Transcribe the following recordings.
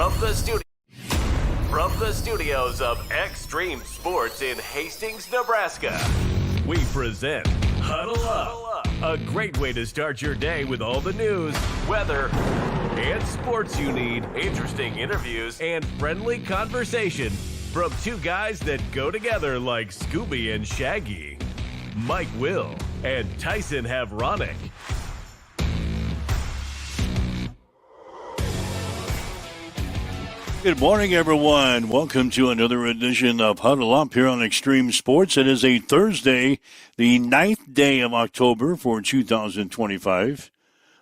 From the studios of Extreme Sports in Hastings, Nebraska, we present Huddle Up, a great way to start your day with all the news, weather, and sports you need, interesting interviews, and friendly conversation from two guys that go together like Scooby and Shaggy, Mike Will and Tyson Havronic. Good morning, everyone. Welcome to another edition of Huddle Up here on Extreme Sports. It is a Thursday, the 9th day of October for 2025.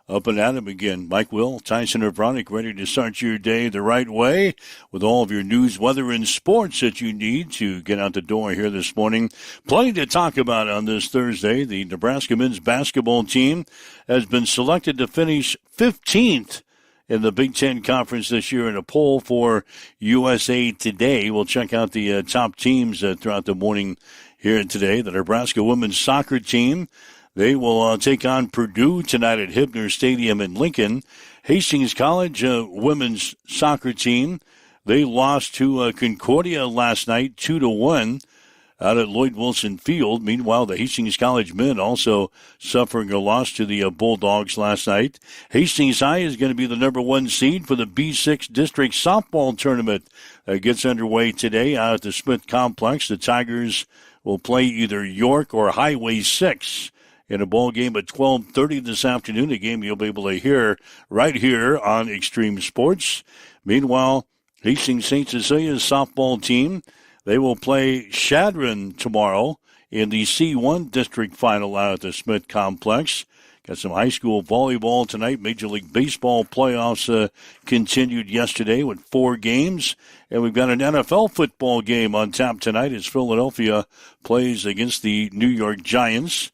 Up and at 'em again. Mike Will, Tyson Havronic, ready to start your day the right way with all of your news, weather, and sports that you need to get out the door here this morning. Plenty to talk about on this Thursday. The Nebraska men's basketball team has been selected to finish 15th in the Big Ten Conference this year in a poll for USA Today. We'll check out the top teams throughout the morning here today. The Nebraska women's soccer team, they will take on Purdue tonight at Hibner Stadium in Lincoln. Hastings College women's soccer team, they lost to Concordia last night 2-1. Out at Lloyd Wilson Field. Meanwhile, the Hastings College men also suffering a loss to the Bulldogs last night. Hastings High is going to be the number one seed for the B6 District Softball Tournament that gets underway today out at the Smith Complex. The Tigers will play either York or Highway 6 in a ball game at 12:30 this afternoon, a game you'll be able to hear right here on Extreme Sports. Meanwhile, Hastings St. Cecilia's softball team, they will play Shadron tomorrow in the C1 district final out at the Smith Complex. Got some high school volleyball tonight. Major League Baseball playoffs continued yesterday with 4 games. And we've got an NFL football game on tap tonight as Philadelphia plays against the New York Giants.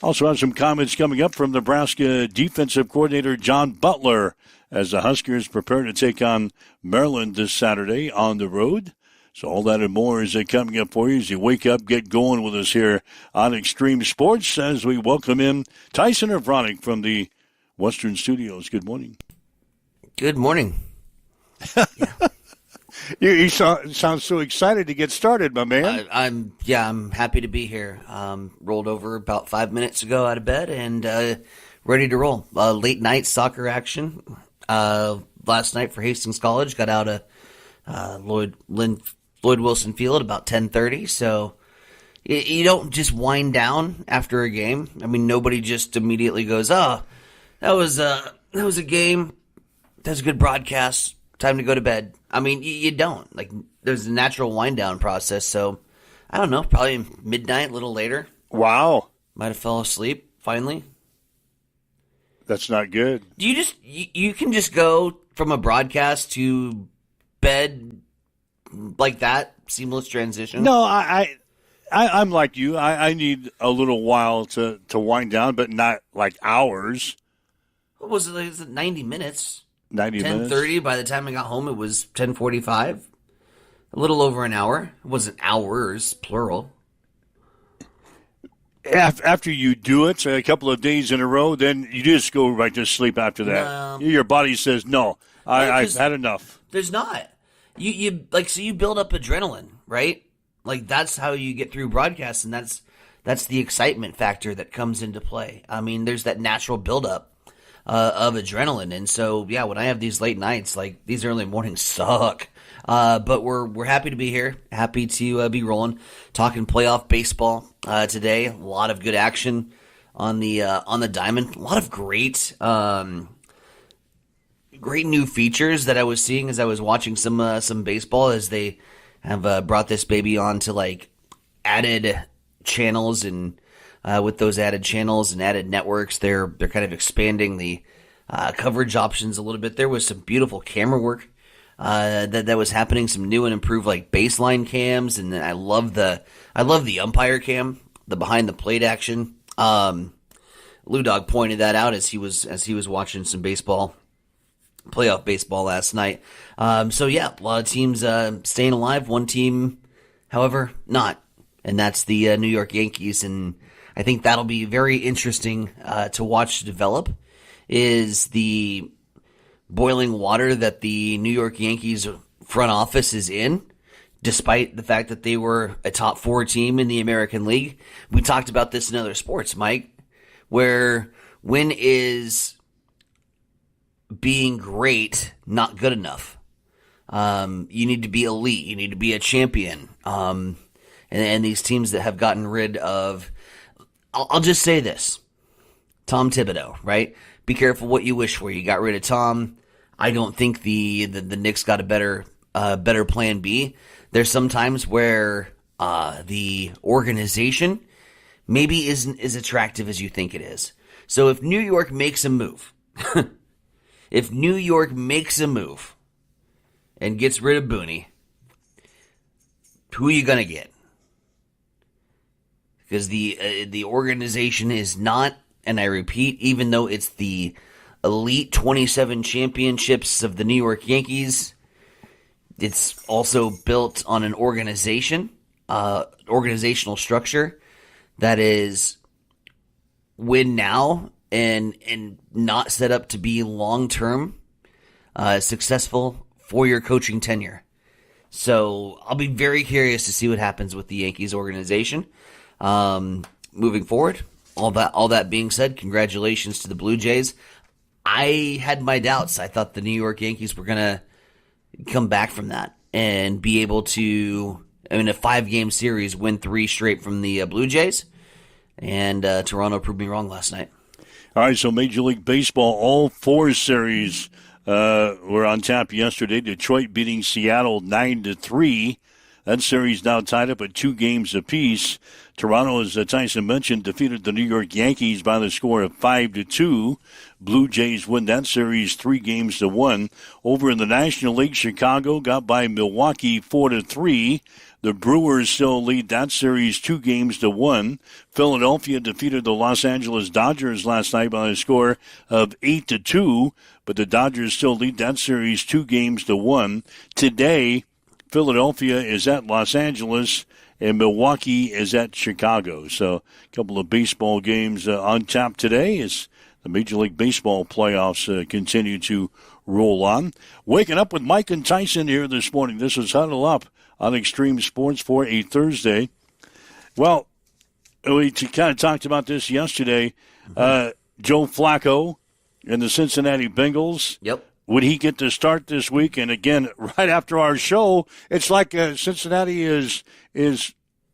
Also have some comments coming up from Nebraska defensive coordinator John Butler as the Huskers prepare to take on Maryland this Saturday on the road. So all that and more is coming up for you as you wake up, get going with us here on Extreme Sports as we welcome in Tyson Havronic from the Western Studios. Good morning. Good morning. You sound so excited to get started, my man. I'm happy to be here. Rolled over about 5 minutes ago out of bed and ready to roll. Late night soccer action last night for Hastings College. Got out of Lloyd Wilson Field about 10:30, so you don't just wind down after a game. I mean, nobody just immediately goes, "Oh, that was a game. That was a good broadcast. Time to go to bed." I mean, you don't. Like, there's a natural wind down process. So, I don't know, probably midnight, a little later. Wow, might have fell asleep finally. That's not good. Do you just you can just go from a broadcast to bed like that, seamless transition? No, I'm like you. I need a little while to wind down, but not like hours. What was it? Was it 90 minutes? 90 minutes. 10:30. By the time I got home, it was 10:45. A little over an hour. It wasn't hours, plural. After you do it a couple of days in a row, then you just go right to sleep after that. Your body says, no, I've had enough. There's not. You so you build up adrenaline, right? Like, that's how you get through broadcasts, and that's the excitement factor that comes into play. I mean, there's that natural buildup of adrenaline, and so yeah, when I have these late nights, like, these early mornings suck. But we're happy to be here, happy to be rolling, talking playoff baseball today. A lot of good action on the diamond. A lot of great new features that I was seeing as I was watching some baseball, as they have brought this baby on to, like, added channels, and with those added channels and added networks, they're kind of expanding the coverage options a little bit. There was some beautiful camera work that was happening, some new and improved, like, baseline cams, and I love the umpire cam, the behind the plate action. Lou Dog pointed that out as he was watching some playoff baseball last night. So yeah, a lot of teams staying alive. One team, however, not, and that's the New York Yankees. And I think that'll be very interesting to watch develop. Is the boiling water that the New York Yankees front office is in, despite the fact that they were a top 4 team in the American League. We talked about this in other sports, Mike, where when is being great not good enough? You need to be elite. You need to be a champion. And these teams that have gotten rid of, I'll just say this, Tom Thibodeau, right? Be careful what you wish for. You got rid of Tom. I don't think the Knicks got a better plan B. There's some times where the organization maybe isn't as attractive as you think it is. So if New York makes a move, and gets rid of Booney, who are you gonna get? Because the organization is not, and I repeat, even though it's the elite 27 championships of the New York Yankees, it's also built on an organizational structure that is win now and not set up to be long-term successful for your coaching tenure. So I'll be very curious to see what happens with the Yankees organization moving forward. All that being said, congratulations to the Blue Jays. I had my doubts. I thought the New York Yankees were going to come back from that and be able to, a 5-game series, win 3 straight from the Blue Jays. And Toronto proved me wrong last night. All right, so Major League Baseball, all 4 series were on tap yesterday. Detroit beating Seattle 9-3. That series now tied up at 2 games apiece. Toronto, as Tyson mentioned, defeated the New York Yankees by the score of 5-2. Blue Jays win that series 3-1. Over in the National League, Chicago got by Milwaukee 4-3. The Brewers still lead that series 2-1. Philadelphia defeated the Los Angeles Dodgers last night by a score of 8-2. But the Dodgers still lead that series 2-1. Today, Philadelphia is at Los Angeles, and Milwaukee is at Chicago. So a couple of baseball games on tap today as the Major League Baseball playoffs continue to roll on. Waking up with Mike and Tyson here this morning. This is Huddle Up on Extreme Sports for a Thursday. Well, we kind of talked about this yesterday. Joe Flacco and the Cincinnati Bengals. Yep. Would he get to start this week? And again, right after our show, it's like Cincinnati is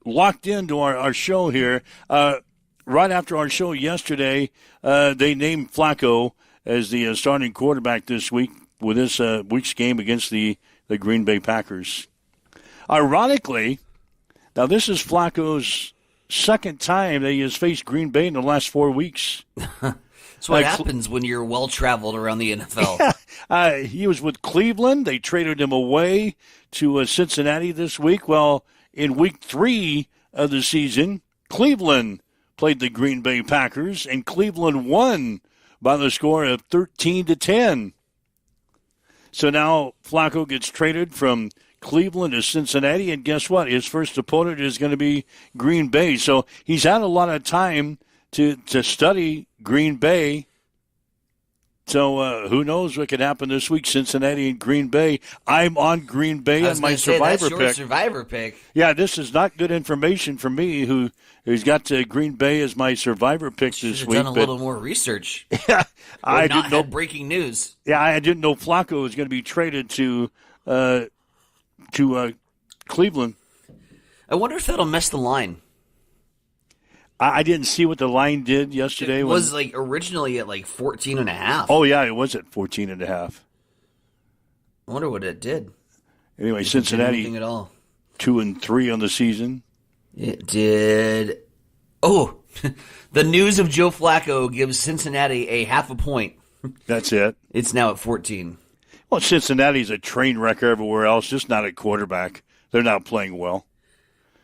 locked into our show here. Right after our show yesterday, they named Flacco as the starting quarterback this week with this week's game against the Green Bay Packers. Ironically, now this is Flacco's second time that he has faced Green Bay in the last 4 weeks. That's what happens when you're well-traveled around the NFL. Yeah. He was with Cleveland. They traded him away to Cincinnati this week. Well, in week 3 of the season, Cleveland played the Green Bay Packers, and Cleveland won by the score of 13-10. So now Flacco gets traded from Cleveland to Cincinnati, and guess what? His first opponent is going to be Green Bay. So he's had a lot of time to study Green Bay. So who knows what could happen this week, Cincinnati and Green Bay. I'm on Green Bay on my survivor pick. That's your survivor pick. Yeah, this is not good information for me, who's got Green Bay as my survivor pick this week. Done a little more research. Yeah, I didn't didn't know breaking news. Yeah, I didn't know Flacco was going to be traded to Cleveland. I wonder if that'll mess the line. I didn't see what the line did yesterday. It was originally at 14.5. Oh, yeah, it was at 14.5. I wonder what it did. Anyway, Cincinnati at all. 2-3 on the season. It did. Oh, the news of Joe Flacco gives Cincinnati a 0.5 point. That's it. It's now at 14. Well, Cincinnati's a train wreck everywhere else, just not at quarterback. They're not playing well.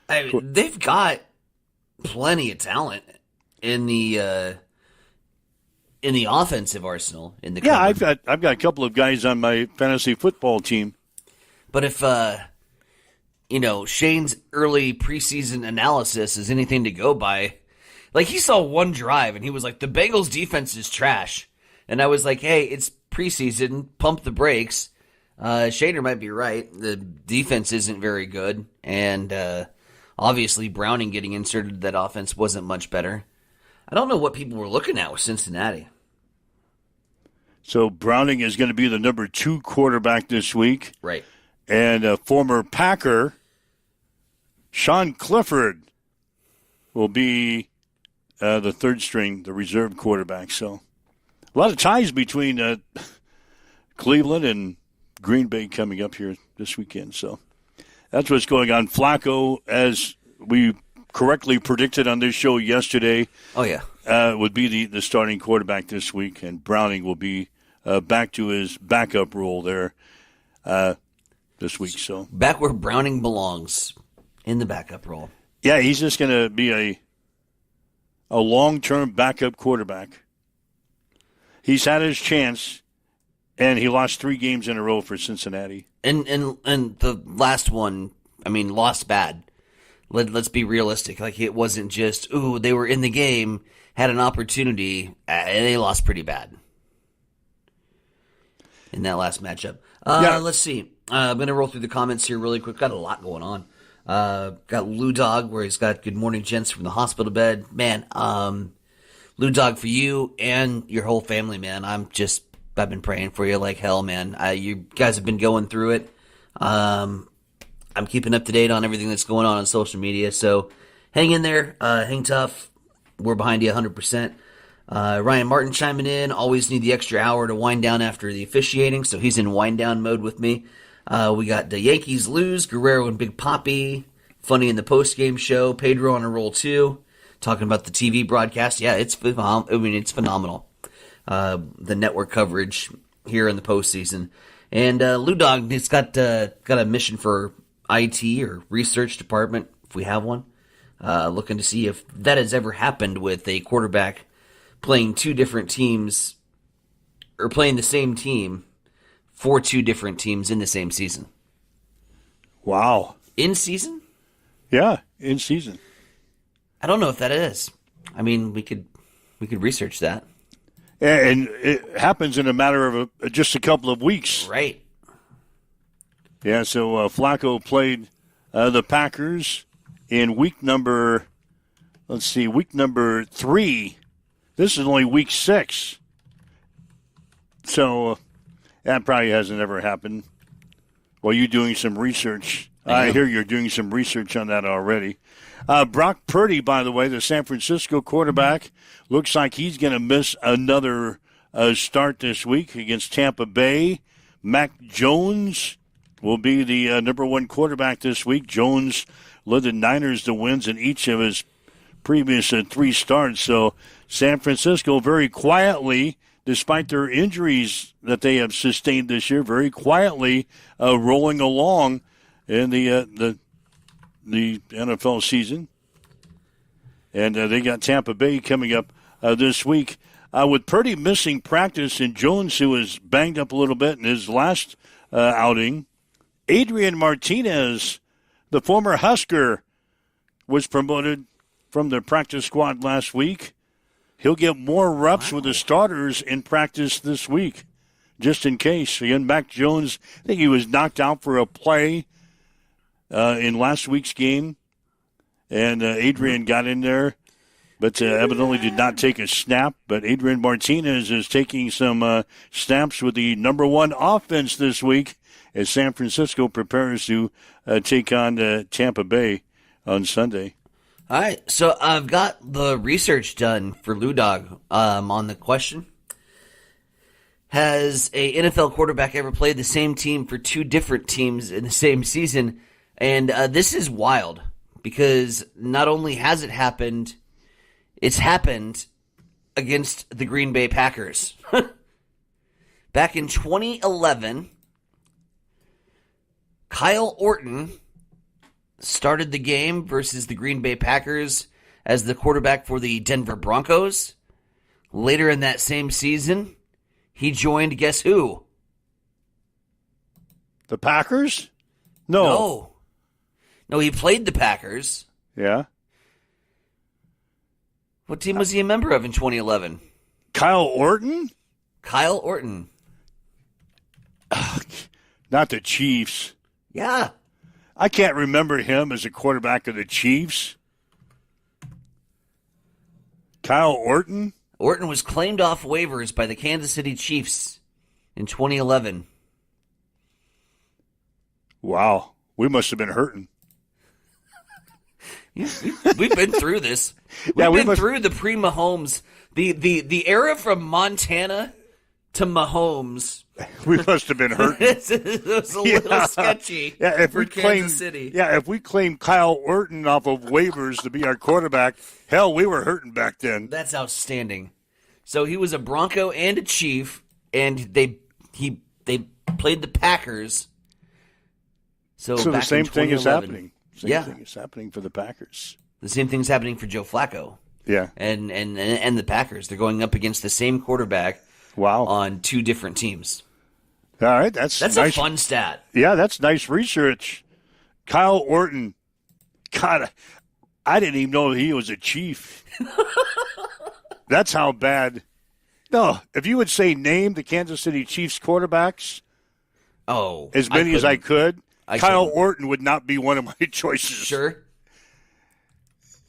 They've got plenty of talent in the offensive arsenal. I've got a couple of guys on my fantasy football team. But if Shane's early preseason analysis is anything to go by, he saw one drive and he was like, the Bengals defense is trash, and I was like, hey, it's preseason, pump the brakes. Shader might be right. The defense isn't very good, and obviously Browning getting inserted that offense wasn't much better. I don't know what people were looking at with Cincinnati. So Browning is going to be the number 2 quarterback this week. Right. And former Packer Sean Clifford will be the third string, the reserve quarterback. So a lot of ties between Cleveland and Green Bay coming up here this weekend. So that's what's going on. Flacco, as we correctly predicted on this show yesterday, would be the starting quarterback this week, and Browning will be back to his backup role there this week. So back where Browning belongs, in the backup role. Yeah, he's just going to be a long-term backup quarterback. He's had his chance, and he lost 3 games in a row for Cincinnati. And the last one, I mean, lost bad. Let's be realistic. Like, it wasn't just, they were in the game, had an opportunity, and they lost pretty bad in that last matchup. Let's see. I'm going to roll through the comments here really quick. Got a lot going on. Got Lou Dog, where he's got good morning, gents, from the hospital bed. Man, Lou Dog, for you and your whole family, man. I've been praying for you like hell, man. You guys have been going through it. I'm keeping up to date on everything that's going on social media. So hang in there. Hang tough. We're behind you 100%. Ryan Martin chiming in. Always need the extra hour to wind down after the officiating. So he's in wind down mode with me. We got the Yankees lose, Guerrero and Big Papi, funny in the post-game show, Pedro on a roll too, talking about the TV broadcast. Yeah, it's phenomenal. The network coverage here in the postseason. And Lou Dog, he's got a mission for IT or research department, if we have one, looking to see if that has ever happened with a quarterback playing 2 different teams, or playing the same team for 2 different teams in the same season. Wow. In season? Yeah, in season. I don't know if that is. I mean, we could research that. And it happens in a matter of just a couple of weeks. Right. Yeah, so Flacco played the Packers in week number 3. This is only week 6. So that probably hasn't ever happened. Well, you're doing some research. I hear you're doing some research on that already. Brock Purdy, by the way, the San Francisco quarterback, looks like he's going to miss another start this week against Tampa Bay. Mac Jones will be the number 1 quarterback this week. Jones led the Niners to wins in each of his previous 3 starts. So San Francisco very quietly, despite their injuries that they have sustained this year, very quietly rolling along in the NFL season. And they got Tampa Bay coming up this week. With Purdy missing practice and Jones, who was banged up a little bit in his last outing, Adrian Martinez, the former Husker, was promoted from the practice squad last week. He'll get more reps with the starters in practice this week, just in case. Again, Mac Jones, I think he was knocked out for a play in last week's game, and Adrian got in there, but evidently did not take a snap. But Adrian Martinez is taking some snaps with the number 1 offense this week as San Francisco prepares to take on Tampa Bay on Sunday. All right, so I've got the research done for Lou Dog on the question. Has a NFL quarterback ever played the same team for 2 different teams in the same season? And this is wild, because not only has it happened, it's happened against the Green Bay Packers. Back in 2011, Kyle Orton started the game versus the Green Bay Packers as the quarterback for the Denver Broncos. Later in that same season, he joined, guess who? The Packers? No, he played the Packers. Yeah. What team was he a member of in 2011? Kyle Orton? Kyle Orton. Not the Chiefs. Yeah. I can't remember him as a quarterback of the Chiefs. Kyle Orton? Orton was claimed off waivers by the Kansas City Chiefs in 2011. Wow. We must have been hurting. We've been through this. We've been through the pre-Mahomes, the era from Montana to Mahomes. We must have been hurting. It was a little sketchy for Kansas City. Yeah, if we claimed Kyle Orton off of waivers to be our quarterback, hell, we were hurting back then. That's outstanding. So he was a Bronco and a Chief, and they played the Packers. So the same thing is happening. Same thing is happening for the Packers. The same thing's happening for Joe Flacco. Yeah. And the Packers. They're going up against the same quarterback. Wow. On two different teams. All right, that's nice. A fun stat. Yeah, that's nice research. Kyle Orton. God, I didn't even know he was a Chief. That's how bad. No, if you would say name the Kansas City Chiefs quarterbacks, as many as I could, Kyle Orton would not be one of my choices. Sure.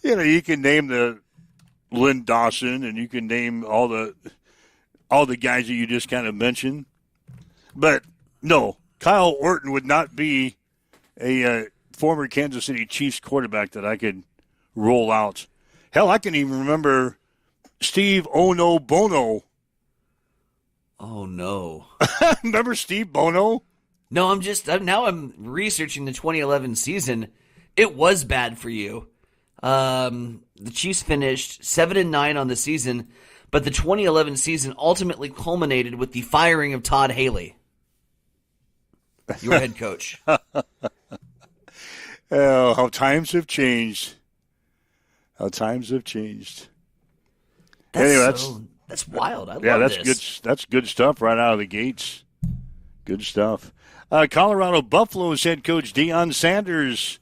You can name the Lynn Dawson, and you can name all the guys that you just kind of mentioned. But, no, Kyle Orton would not be a former Kansas City Chiefs quarterback that I could roll out. Hell, I can even remember Steve Ono Bono. Oh, no. Remember Steve Bono? No, I'm researching the 2011 season. It was bad for you. The Chiefs finished 7-9 on the season, but the 2011 season ultimately culminated with the firing of Todd Haley, your head coach. Oh, how times have changed. How times have changed. That's wild. I love this. That's good stuff right out of the gates. Good stuff. Colorado Buffaloes head coach Deion Sanders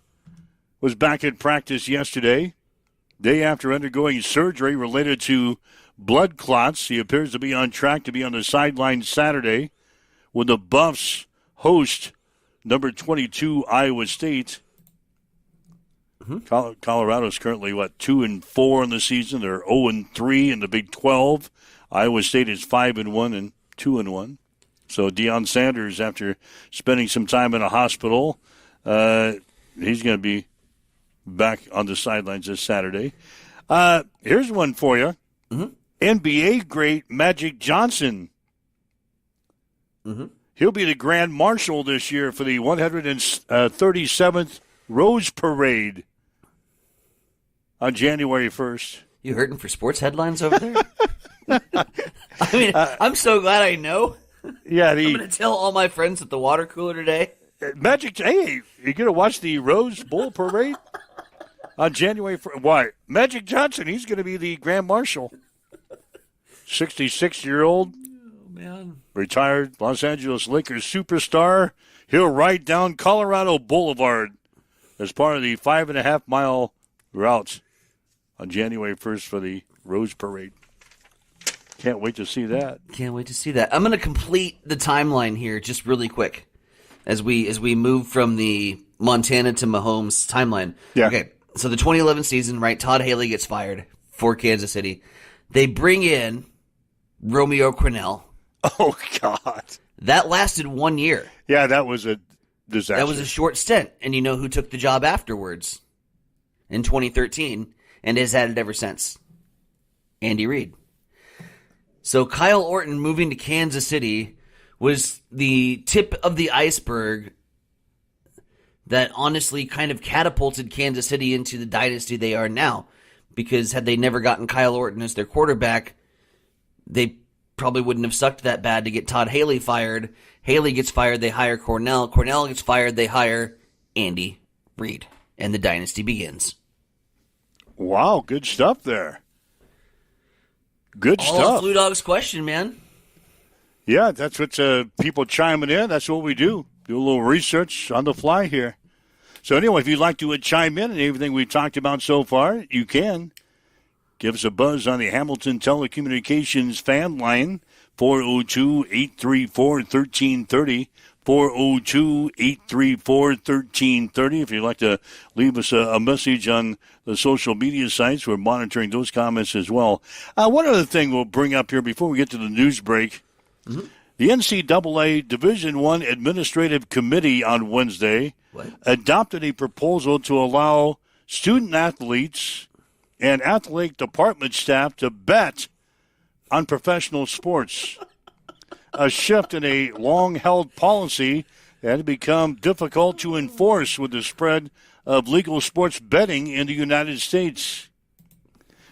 was back in practice yesterday, day after undergoing surgery related to blood clots. He appears to be on track to be on the sideline Saturday when the Buffs host number 22 Iowa State. Mm-hmm. Colorado's currently, 2-4 in the season. They're 0-3 in the Big 12. Iowa State is 5-1 and 2-1. So Deion Sanders, after spending some time in a hospital, he's going to be back on the sidelines this Saturday. Here's one for you. Mm-hmm. NBA great Magic Johnson. Mm-hmm. He'll be the Grand Marshal this year for the 137th Rose Parade on January 1st. You hurting for sports headlines over there? I mean, I'm so glad I know. Yeah, I'm going to tell all my friends at the water cooler today. Magic, hey, you going to watch the Rose Bowl Parade on January 1st? Why? Magic Johnson, he's going to be the Grand Marshal. 66-year-old, man, retired Los Angeles Lakers superstar. He'll ride down Colorado Boulevard as part of the 5.5-mile route on January 1st for the Rose Parade. Can't wait to see that. Can't wait to see that. I'm going to complete the timeline here just really quick as we move from the Montana to Mahomes timeline. Yeah. Okay, so the 2011 season, right, Todd Haley gets fired for Kansas City. They bring in Romeo Crennel. Oh, God. That lasted 1 year. Yeah, that was a disaster. That was a short stint. And you know who took the job afterwards in 2013 and has had it ever since? Andy Reid. So Kyle Orton moving to Kansas City was the tip of the iceberg that honestly kind of catapulted Kansas City into the dynasty they are now. Because had they never gotten Kyle Orton as their quarterback, they probably wouldn't have sucked that bad to get Todd Haley fired. Haley gets fired, they hire Cornell. Cornell gets fired, they hire Andy Reid. And the dynasty begins. Wow, good stuff there. Good All stuff. Flu Dog's question, man. Yeah, that's what people chiming in. That's what we do. Do a little research on the fly here. So anyway, if you'd like to chime in on everything we've talked about so far, you can. Give us a buzz on the Hamilton Telecommunications fan line, 402-834-1330. 402-834-1330. If you'd like to leave us a message on the social media sites, we're monitoring those comments as well. One other thing we'll bring up here before we get to the news break. Mm-hmm. The NCAA Division I Administrative Committee on Wednesday adopted a proposal to allow student athletes and athletic department staff to bet on professional sports. A shift in a long-held policy that had become difficult to enforce with the spread of legal sports betting in the United States.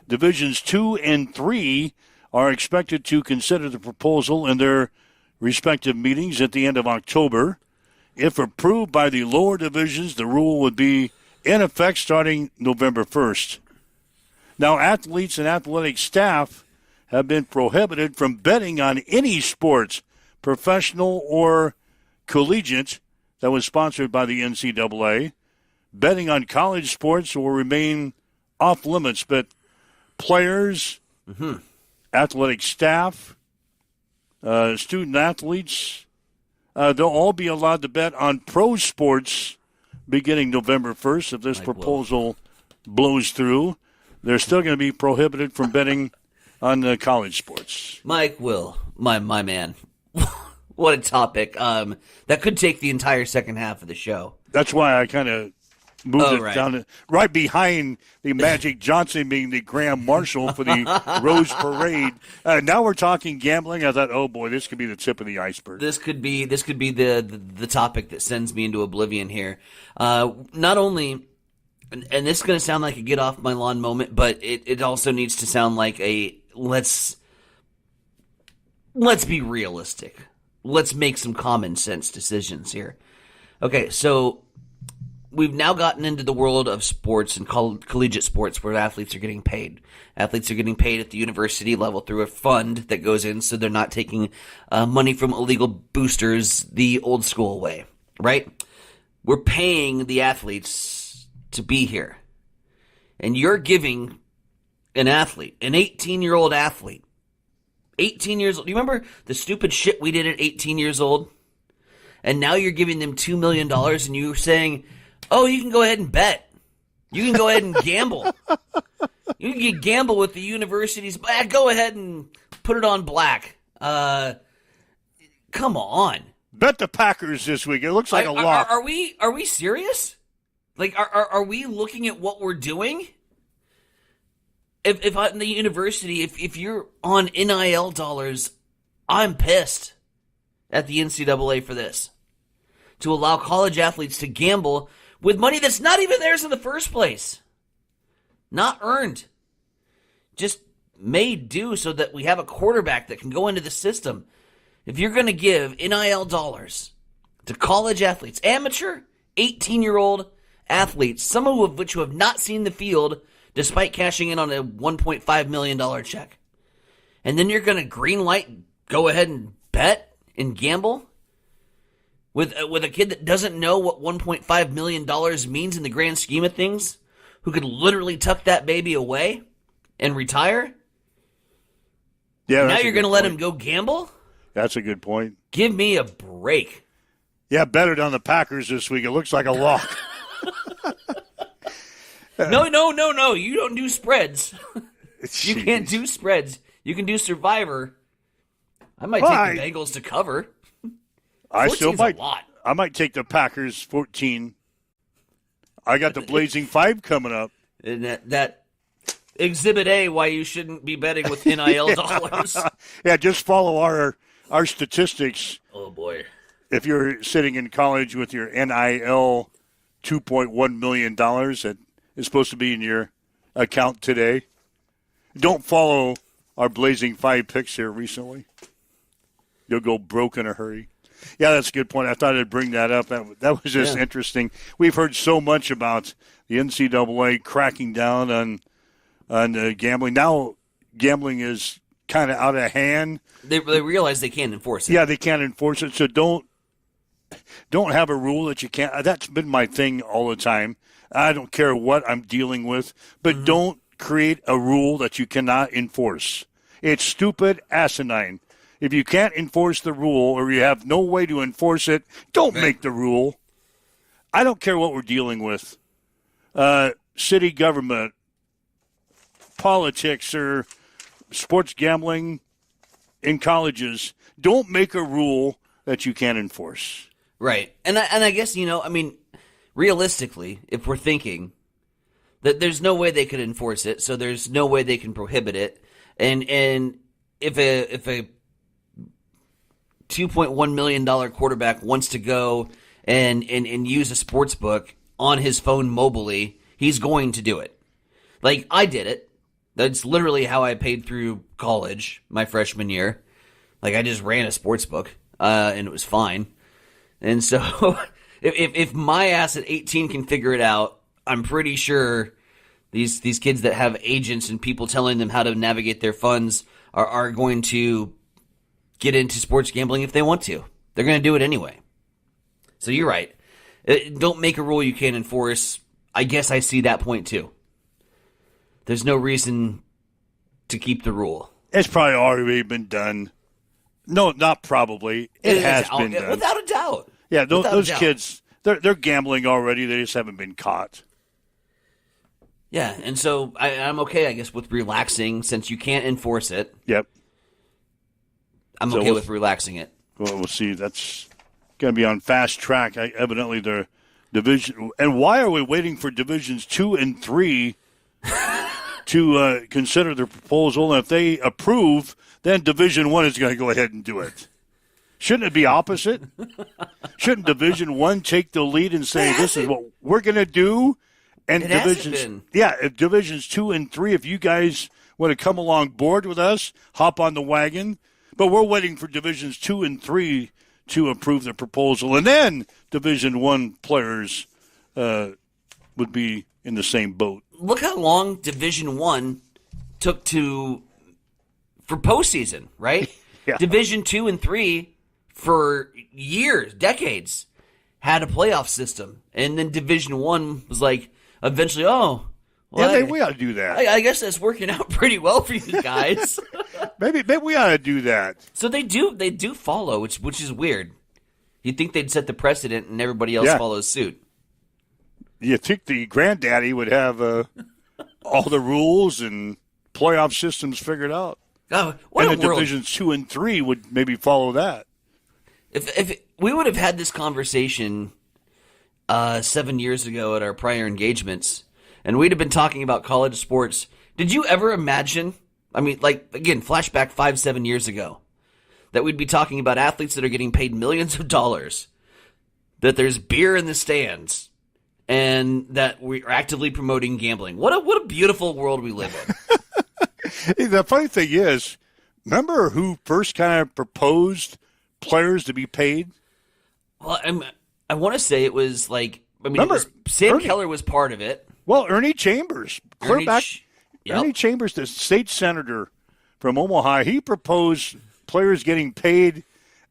Divisions 2 and 3 are expected to consider the proposal in their respective meetings at the end of October. If approved by the lower divisions, the rule would be in effect starting November 1st. Now, athletes and athletic staff have been prohibited from betting on any sports, professional or collegiate, that was sponsored by the NCAA. Betting on college sports will remain off limits, but players, athletic staff, student athletes, they'll all be allowed to bet on pro sports beginning November 1st. If this proposal blows through, they're still going to be prohibited from betting on the college sports. Mike Will, my man. What a topic. That could take the entire second half of the show. That's why I kind of moved it down right behind the Magic Johnson being the Grand Marshal for the Rose Parade. Now we're talking gambling. I thought, oh boy, this could be the tip of the iceberg. This could be the topic that sends me into oblivion here. Not only, and this is going to sound like a get off my lawn moment, but it also needs to sound like a let's be realistic. Let's make some common sense decisions here. Okay, so we've now gotten into the world of sports and collegiate sports where athletes are getting paid. Athletes are getting paid at the university level through a fund that goes in, so they're not taking money from illegal boosters the old school way, right? We're paying the athletes to be here. And you're giving an athlete, an 18-year-old athlete, 18 years old. Do you remember the stupid shit we did at 18 years old? And now you're giving them $2 million and you're saying, oh, you can go ahead and bet. You can go ahead and gamble. You can gamble with the universities. Go ahead and put it on black. Come on. Bet the Packers this week. It looks like a lock. Are we serious? Like, are we looking at what we're doing? If in the university, if you're on NIL dollars, I'm pissed at the NCAA for this. To allow college athletes to gamble with money that's not even theirs in the first place. Not earned. Just made due so that we have a quarterback that can go into the system. If you're going to give NIL dollars to college athletes, amateur, 18-year-old athletes, some of which have not seen the field despite cashing in on a $1.5 million check, and then you're going to green light, go ahead and bet and gamble with a kid that doesn't know what $1.5 million means in the grand scheme of things, who could literally tuck that baby away and retire? Yeah. Now you're going to let him go gamble? That's a good point. Give me a break. Yeah, bet it on the Packers this week. It looks like a lock. No. You don't do spreads. You can't do spreads. You can do Survivor. I might take the Bengals to cover. I still might. A lot. I might take the Packers 14. I got the Blazing 5 coming up. And that Exhibit A, why you shouldn't be betting with NIL dollars. Yeah, just follow our statistics. Oh, boy. If you're sitting in college with your NIL $2.1 million that is supposed to be in your account today, don't follow our Blazing 5 picks here recently. You'll go broke in a hurry. Yeah, that's a good point. I thought I'd bring that up. That was just interesting. We've heard so much about the NCAA cracking down on gambling. Now gambling is kind of out of hand. They realize they can't enforce it. Yeah, they can't enforce it. So don't have a rule that you can't. That's been my thing all the time. I don't care what I'm dealing with, but don't create a rule that you cannot enforce. It's stupid, asinine. If you can't enforce the rule or you have no way to enforce it, don't make the rule. I don't care what we're dealing with. City government, politics, or sports gambling in colleges. Don't make a rule that you can't enforce. Right. And I guess, realistically, if we're thinking that there's no way they could enforce it, so there's no way they can prohibit it. And if a $2.1 million quarterback wants to go and use a sports book on his phone mobily, he's going to do it. Like, I did it. That's literally how I paid through college my freshman year. Like, I just ran a sports book, and it was fine. And so if my ass at 18 can figure it out, I'm pretty sure these kids that have agents and people telling them how to navigate their funds are going to get into sports gambling if they want to. They're going to do it anyway. So you're right. Don't make a rule you can't enforce. I guess I see that point too. There's no reason to keep the rule. It's probably already been done. No, not probably. It has been done. Without a doubt. Yeah, those kids, they're gambling already. They just haven't been caught. Yeah, and so I'm okay, I guess, with relaxing since you can't enforce it. Yep. I'm okay with relaxing it. Well, we'll see. That's going to be on fast track. Evidently, the division. And why are we waiting for divisions 2 and 3 to consider the proposal? And if they approve, then Division 1 is going to go ahead and do it. Shouldn't it be opposite? Shouldn't Division 1 take the lead and say, this is what we're going to do? And if Divisions 2 and 3, if you guys want to come along board with us, hop on the wagon. But we're waiting for Divisions 2 and 3 to approve the proposal. And then Division 1 players would be in the same boat. Look how long Division 1 took for postseason, right? Yeah. Division 2 and 3 for years, decades, had a playoff system. And then Division 1 was like, eventually, we ought to do that. I guess that's working out pretty well for you guys. maybe we ought to do that. So they do follow, which is weird. You'd think they'd set the precedent and everybody else follows suit. You think the granddaddy would have all the rules and playoff systems figured out. Oh, and the Divisions 2 and 3 would maybe follow that. If we would have had this conversation 7 years ago at our prior engagements, and we'd have been talking about college sports, did you ever imagine, again, flashback 5-7 years ago, that we'd be talking about athletes that are getting paid millions of dollars, that there's beer in the stands, and that we're actively promoting gambling? What a beautiful world we live in. The funny thing is, remember who first kind of proposed players to be paid? Well, I want to say it was Sam Keller was part of it. Well, Ernie Chambers, Ernie Chambers, the state senator from Omaha, he proposed players getting paid,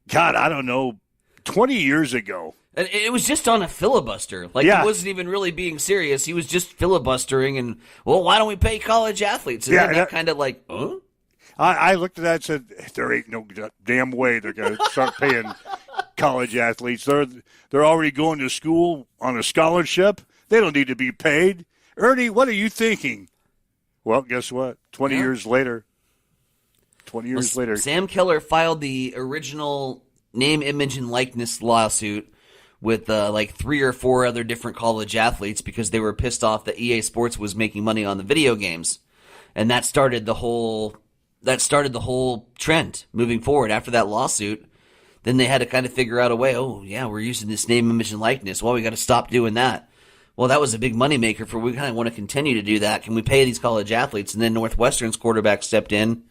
God, I don't know, 20 years ago. And it was just on a filibuster. He wasn't even really being serious. He was just filibustering and, why don't we pay college athletes? And then kind of like, huh? I looked at that and said, there ain't no damn way they're going to start paying college athletes. They're already going to school on a scholarship. They don't need to be paid. Ernie, what are you thinking? Well, guess what? 20 years later. Sam Keller filed the original name, image, and likeness lawsuit with 3 or 4 other different college athletes because they were pissed off that EA Sports was making money on the video games. And that started the whole trend moving forward after that lawsuit. Then they had to kind of figure out a way, we're using this name, image, and likeness. Well, we got to stop doing that. Well, that was a big moneymaker we kind of want to continue to do that. Can we pay these college athletes? And then Northwestern's quarterback stepped in,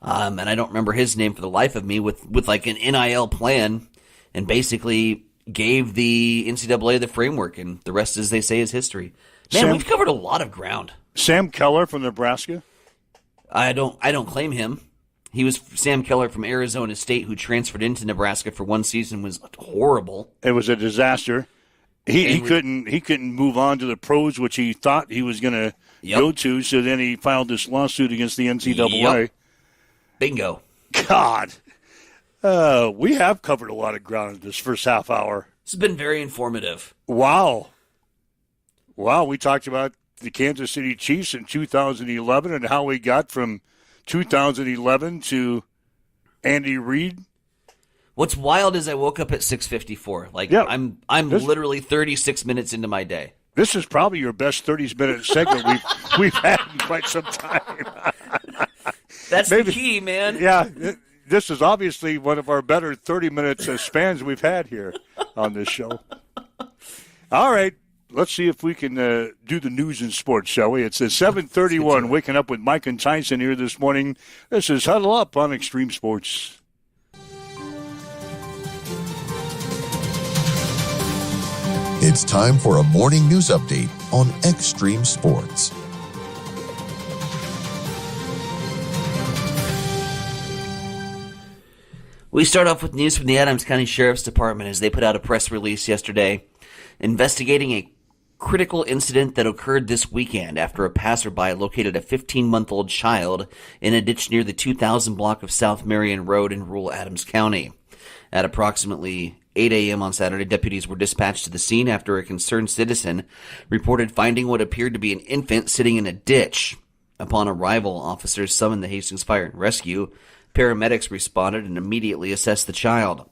and I don't remember his name for the life of me, with like an NIL plan, and basically gave the NCAA the framework, and the rest, as they say, is history. Man, we've covered a lot of ground. Sam Keller from Nebraska? I don't claim him. He was Sam Keller from Arizona State who transferred into Nebraska for one season. Was horrible. It was a disaster. He couldn't move on to the pros, which he thought he was going to go to. So then he filed this lawsuit against the NCAA. Bingo. God, We have covered a lot of ground in this first half hour. This has been very informative. Wow. We talked about the Kansas City Chiefs in 2011 and how we got from 2011 to Andy Reid. What's wild is I woke up at 6:54. I'm literally 36 minutes into my day. This is probably your best 30-minute segment we've had in quite some time. That's the key, man. Yeah, this is obviously one of our better 30-minute spans we've had here on this show. All right, let's see if we can do the news and sports, shall we? It's 7:31, waking up with Mike and Tyson here this morning. This is Huddle Up on Extreme Sports. It's time for a morning news update on Extreme Sports. We start off with news from the Adams County Sheriff's Department as they put out a press release yesterday investigating a critical incident that occurred this weekend after a passerby located a 15-month-old child in a ditch near the 2000 block of South Marion Road in rural Adams County. At approximately 8 a.m. on Saturday, deputies were dispatched to the scene after a concerned citizen reported finding what appeared to be an infant sitting in a ditch. Upon arrival, officers summoned the Hastings Fire and Rescue. Paramedics responded and immediately assessed the child.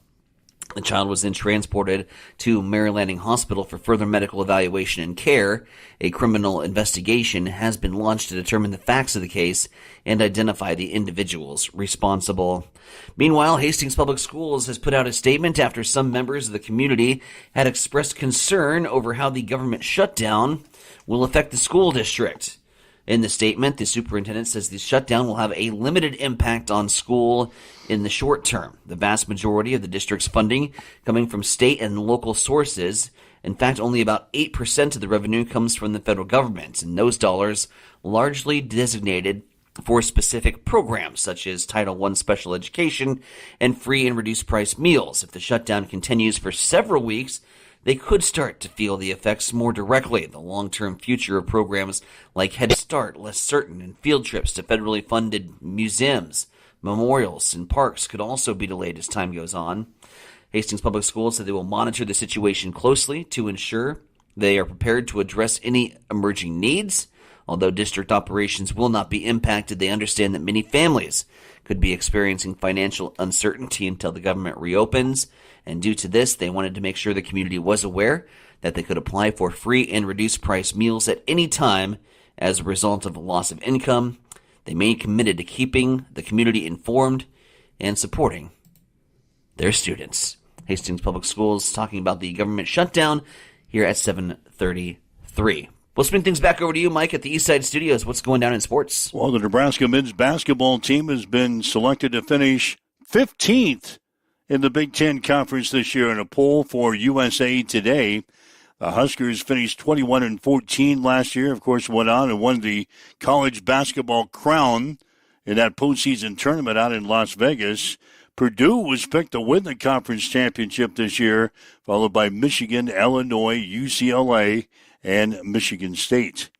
The child was then transported to Mary Lanning Hospital for further medical evaluation and care. A criminal investigation has been launched to determine the facts of the case and identify the individuals responsible. Meanwhile, Hastings Public Schools has put out a statement after some members of the community had expressed concern over how the government shutdown will affect the school district. In the statement, the superintendent says the shutdown will have a limited impact on school in the short term. The vast majority of the district's funding coming from state and local sources. In fact, only about 8% of the revenue comes from the federal government, and those dollars largely designated for specific programs such as Title I special education and free and reduced price meals. If the shutdown continues for several weeks, they could start to feel the effects more directly. The long-term future of programs like Head Start, less certain, and field trips to federally funded museums, memorials, and parks could also be delayed as time goes on. Hastings Public Schools said they will monitor the situation closely to ensure they are prepared to address any emerging needs. Although district operations will not be impacted, they understand that many families could be experiencing financial uncertainty until the government reopens. And due to this, they wanted to make sure the community was aware that they could apply for free and reduced price meals at any time as a result of a loss of income. They remain committed to keeping the community informed and supporting their students. Hastings Public Schools talking about the government shutdown here at 7:33. We'll spin things back over to you, Mike, at the Eastside Studios. What's going down in sports? Well, the Nebraska men's basketball team has been selected to finish 15th in the Big Ten Conference this year in a poll for USA Today. The Huskers finished 21-14 last year, of course, went on and won the college basketball crown in that postseason tournament out in Las Vegas. Purdue was picked to win the conference championship this year, followed by Michigan, Illinois, UCLA, and Michigan State.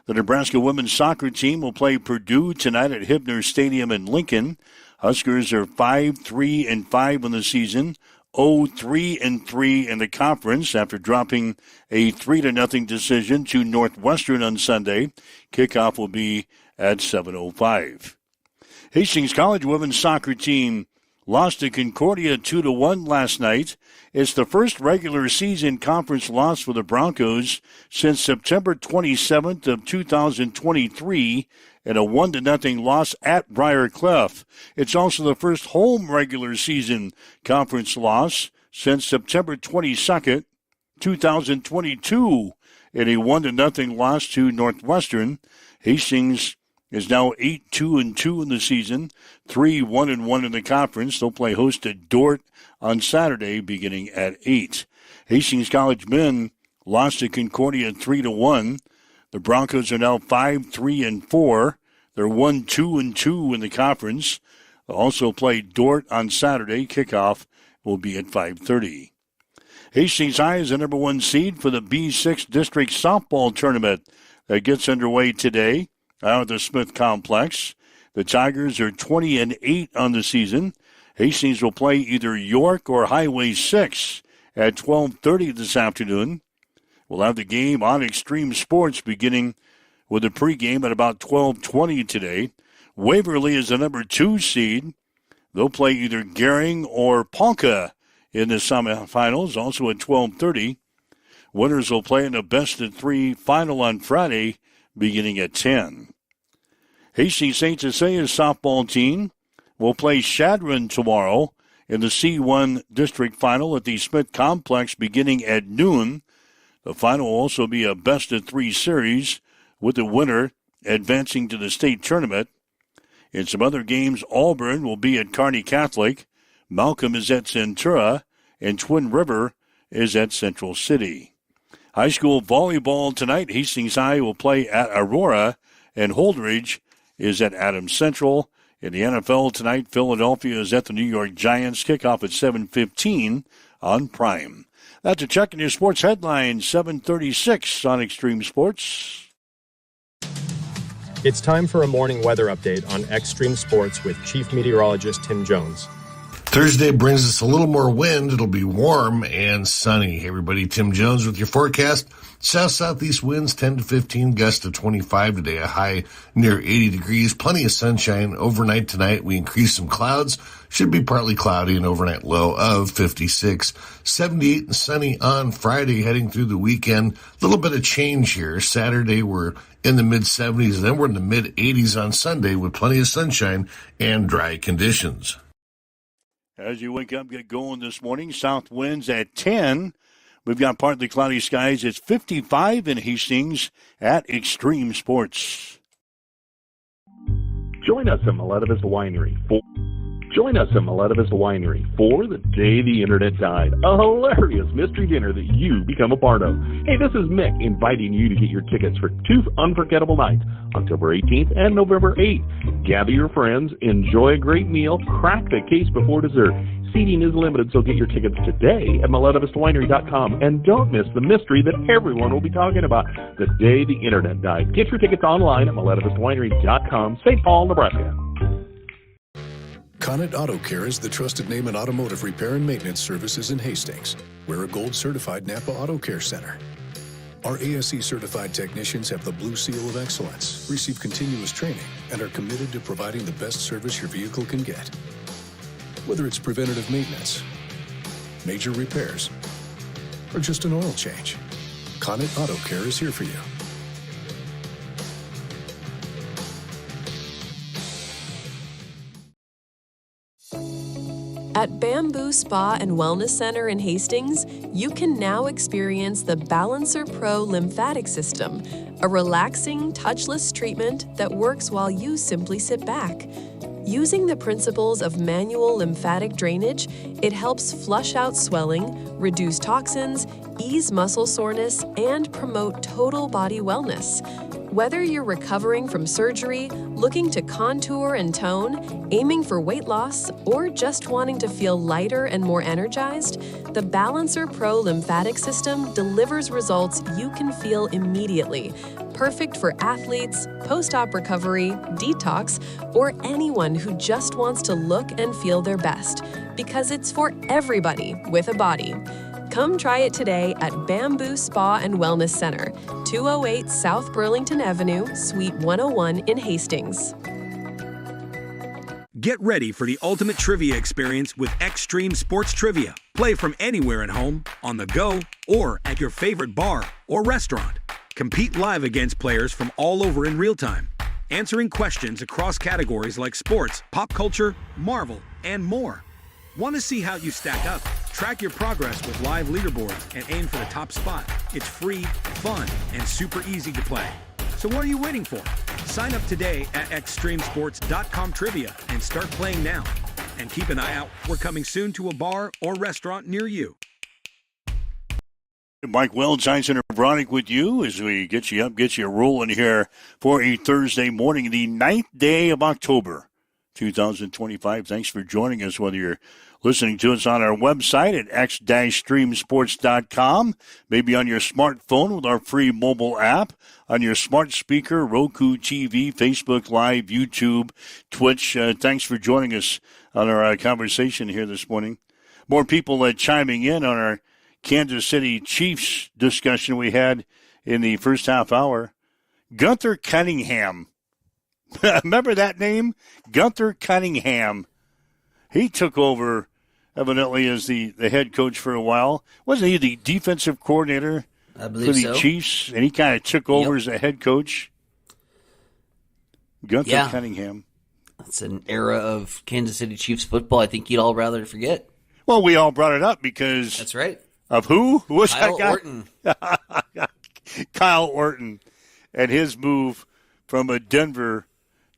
The Nebraska women's soccer team will play Purdue tonight at Hibner Stadium in Lincoln. Huskers are 5-3-5 in the season, 0-3-3 in the conference after dropping a 3-0 decision to Northwestern on Sunday. Kickoff will be at 7:05. Hastings College women's soccer team lost to Concordia 2-1 last night. It's the first regular season conference loss for the Broncos since September 27th of 2023 and a 1-0 loss at Briarcliff. It's also the first home regular season conference loss since September 22nd, 2022 in a 1-0 loss to Northwestern. Hastings is now 8-2-2 in the season, 3-1-1 in the conference. They'll play host to Dordt on Saturday beginning at 8. Hastings College men lost to Concordia 3-1. The Broncos are now 5-3-4. They're 1-2-2 in the conference. They'll also play Dordt on Saturday. Kickoff will be at 5:30. Hastings High is the number 1 seed for the B6 District Softball Tournament that gets underway today out at the Smith Complex. The Tigers are 20-8 on the season, Hastings will play either York or Highway 6 at 12:30 this afternoon. We'll have the game on Extreme Sports beginning with a pregame at about 12:20 today. Waverly is the number 2 seed. They'll play either Gering or Ponca in the semifinals, also at 12:30. Winners will play in a best-of-3 final on Friday, beginning at 10. Hastings St. Cecilia's softball team will play Shadron tomorrow in the C1 district final at the Smith Complex beginning at noon. The final will also be a best-of-3 series, with the winner advancing to the state tournament. In some other games, Auburn will be at Kearney Catholic, Malcolm is at Centura, and Twin River is at Central City. High school volleyball tonight, Hastings High will play at Aurora, and Holdridge is at Adams Central. In the NFL tonight, Philadelphia is at the New York Giants. Kickoff at 7:15 on Prime. That's a check in your sports headlines, 7:36 on Extreme Sports. It's time for a morning weather update on Extreme Sports with Chief Meteorologist Tim Jones. Thursday brings us a little more wind. It'll be warm and sunny. Hey everybody, Tim Jones with your forecast. South-southeast winds 10 to 15, gusts of 25 today, a high near 80 degrees. Plenty of sunshine overnight tonight. We increase some clouds. Should be partly cloudy, an overnight low of 56. 78 and sunny on Friday, heading through the weekend. A little bit of change here. Saturday we're in the mid-70s, and then we're in the mid-80s on Sunday with plenty of sunshine and dry conditions. As you wake up, get going this morning, south winds at 10. We've got partly cloudy skies. It's 55 in Hastings at Extreme Sports. Join us at Miletta Vista Winery for the day the internet died. A hilarious mystery dinner that you become a part of. Hey, this is Mick inviting you to get your tickets for 2 unforgettable nights, October 18th and November 8th. Gather your friends, enjoy a great meal, crack the case before dessert. Seating is limited, so get your tickets today at MilettaVistaWinery.com. And don't miss the mystery that everyone will be talking about, the day the internet died. Get your tickets online at MilettaVistaWinery.com, St. Paul, Nebraska. Connet Auto Care is the trusted name in automotive repair and maintenance services in Hastings. We're a gold-certified Napa Auto Care Center. Our ASE-certified technicians have the Blue Seal of Excellence, receive continuous training, and are committed to providing the best service your vehicle can get. Whether it's preventative maintenance, major repairs, or just an oil change, Connet Auto Care is here for you. At Bamboo Spa and Wellness Center in Hastings, you can now experience the Balancer Pro lymphatic system, a relaxing, touchless treatment that works while you simply sit back. Using the principles of manual lymphatic drainage, it helps flush out swelling, reduce toxins, ease muscle soreness, and promote total body wellness. Whether you're recovering from surgery, looking to contour and tone, aiming for weight loss, or just wanting to feel lighter and more energized, the Balancer Pro lymphatic system delivers results you can feel immediately. Perfect for athletes, post-op recovery, detox, or anyone who just wants to look and feel their best, because it's for everybody with a body. Come try it today at Bamboo Spa and Wellness Center, 208 South Burlington Avenue, Suite 101 in Hastings. Get ready for the ultimate trivia experience with Extreme Sports Trivia. Play from anywhere at home, on the go, or at your favorite bar or restaurant. Compete live against players from all over in real time, answering questions across categories like sports, pop culture, Marvel, and more. Want to see how you stack up? Track your progress with live leaderboards and aim for the top spot. It's free, fun, and super easy to play. So what are you waiting for? Sign up today at extremesports.com trivia and start playing now. And keep an eye out. We're coming soon to a bar or restaurant near you. Mike Wells, Science Center Bronick with you as we get you up, get you rolling here for a Thursday morning, the 9th day of October, 2025. Thanks for joining us, whether you're listening to us on our website at x-streamsports.com, maybe on your smartphone with our free mobile app, on your smart speaker, Roku TV, Facebook Live, YouTube, Twitch. Thanks for joining us on our conversation here this morning. More people chiming in on our Kansas City Chiefs discussion we had in the first half hour. Gunther Cunningham. Remember that name? Gunther Cunningham. He took over, evidently, as the head coach for a while. Wasn't he the defensive coordinator I believe for the so. Chiefs? And he kind of took over as the head coach. Gunther Cunningham. That's an era of Kansas City Chiefs football I think you'd all rather forget. Well, we all brought it up because... That's right. Of who? Who was Kyle that guy? Orton. Kyle Orton and his move from Denver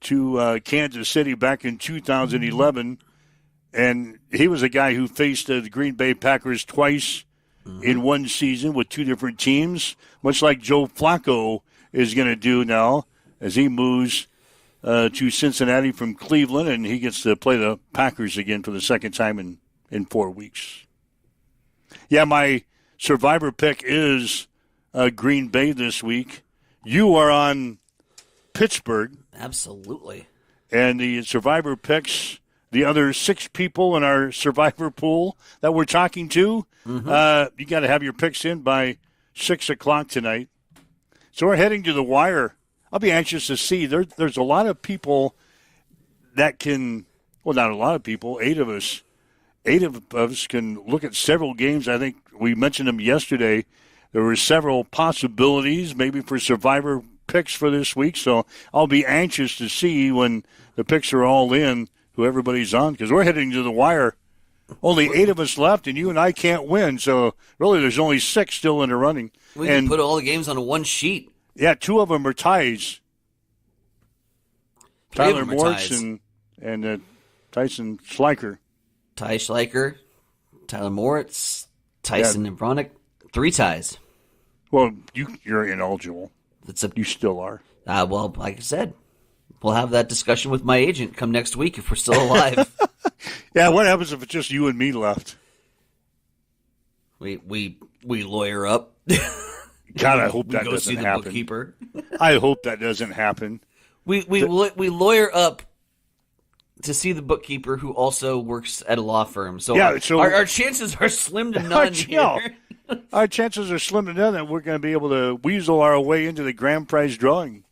to Kansas City back in 2011. And he was a guy who faced the Green Bay Packers twice in one season with two different teams, much like Joe Flacco is going to do now as he moves to Cincinnati from Cleveland, and he gets to play the Packers again for the second time in 4 weeks. Yeah, my survivor pick is Green Bay this week. You are on Pittsburgh. Absolutely. And the survivor picks, the other 6 people in our survivor pool that we're talking to, you got to have your picks in by 6 o'clock tonight. So we're heading to the wire. I'll be anxious to see. There's a lot of people that can, well, not a lot of people, 8 of us. 8 of us can look at several games. I think we mentioned them yesterday. There were several possibilities maybe for survivor picks for this week, so I'll be anxious to see when the picks are all in who everybody's on, because we're heading to the wire. Only 8 of us left, and you and I can't win, so really there's only 6 still in the running. We can put all the games on one sheet. Yeah, 2 of them are ties. Tyler Moritz ties. and Tyson Schleicher. Ty Schleicher, Tyler Moritz, Tyson and Bronick. 3 ties. Well, you're ineligible. You still are. Well, like I said, we'll have that discussion with my agent come next week if we're still alive. Yeah, what happens if it's just you and me left? We lawyer up. God, I hope that doesn't happen. Bookkeeper. I hope that doesn't happen. We lawyer up to see the bookkeeper who also works at a law firm. So, yeah, our chances are slim to none here. Our chances are slim to none that we're going to be able to weasel our way into the grand prize drawing.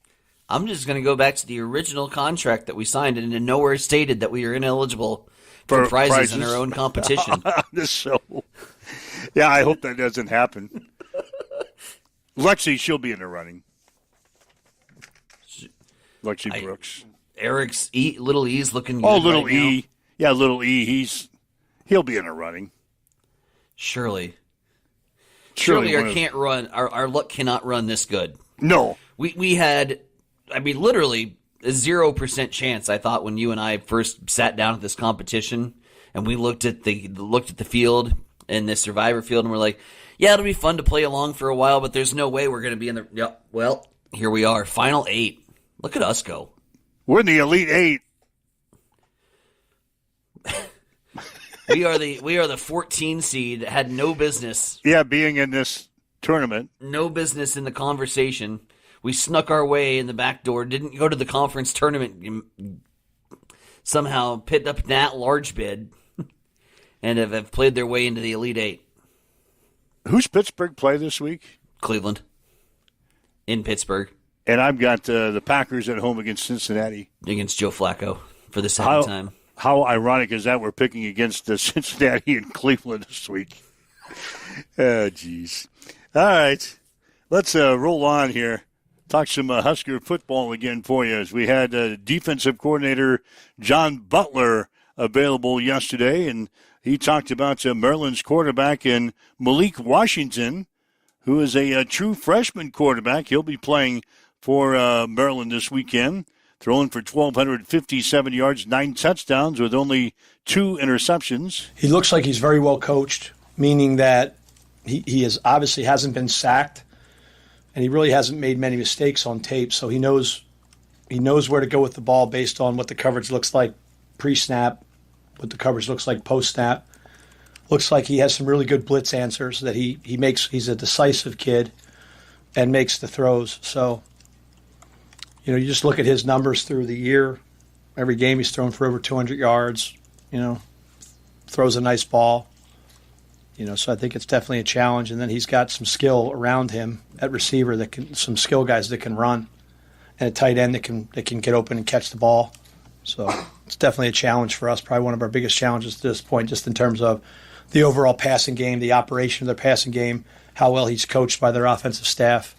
I'm just going to go back to the original contract that we signed, and nowhere stated that we are ineligible for prizes in our own competition. So, yeah, I hope that doesn't happen. Lexi, she'll be in the running. Lexi Brooks. Eric's little E's looking good. Oh, little right E. now. Yeah, little E. He'll be in the running. Surely our luck cannot run this good. No. We had, literally a 0% chance, I thought, when you and I first sat down at this competition and we looked at the field and the survivor field and we're like, yeah, it'll be fun to play along for a while, but there's no way we're going to be in the... Yeah, well, here we are. Final 8. Look at us go. We're in the Elite 8. We are the 14 seed, had no business. Yeah, being in this tournament. No business in the conversation. We snuck our way in the back door, didn't go to the conference tournament, somehow picked up that large bid, and have played their way into the Elite 8. Who's Pittsburgh play this week? Cleveland. In Pittsburgh. And I've got the Packers at home against Cincinnati. Against Joe Flacco for the second time. How ironic is that we're picking against Cincinnati and Cleveland this week? Oh, jeez. All right. Let's roll on here. Talk some Husker football again for you, as we had defensive coordinator John Butler available yesterday, and he talked about Maryland's quarterback in Malik Washington, who is a true freshman quarterback. He'll be playing for Maryland this weekend, throwing for 1,257 yards, 9 touchdowns with only 2 interceptions. He looks like he's very well coached, meaning that he is obviously hasn't been sacked, and he really hasn't made many mistakes on tape. So he knows where to go with the ball based on what the coverage looks like pre-snap, what the coverage looks like post-snap. Looks like he has some really good blitz answers that he makes. He's a decisive kid and makes the throws. So, you just look at his numbers through the year. Every game he's thrown for over 200 yards, throws a nice ball. So I think it's definitely a challenge. And then he's got some skill around him at receiver some skill guys that can run, and a tight end that can get open and catch the ball. So it's definitely a challenge for us, probably one of our biggest challenges to this point, just in terms of the overall passing game, the operation of their passing game, how well he's coached by their offensive staff.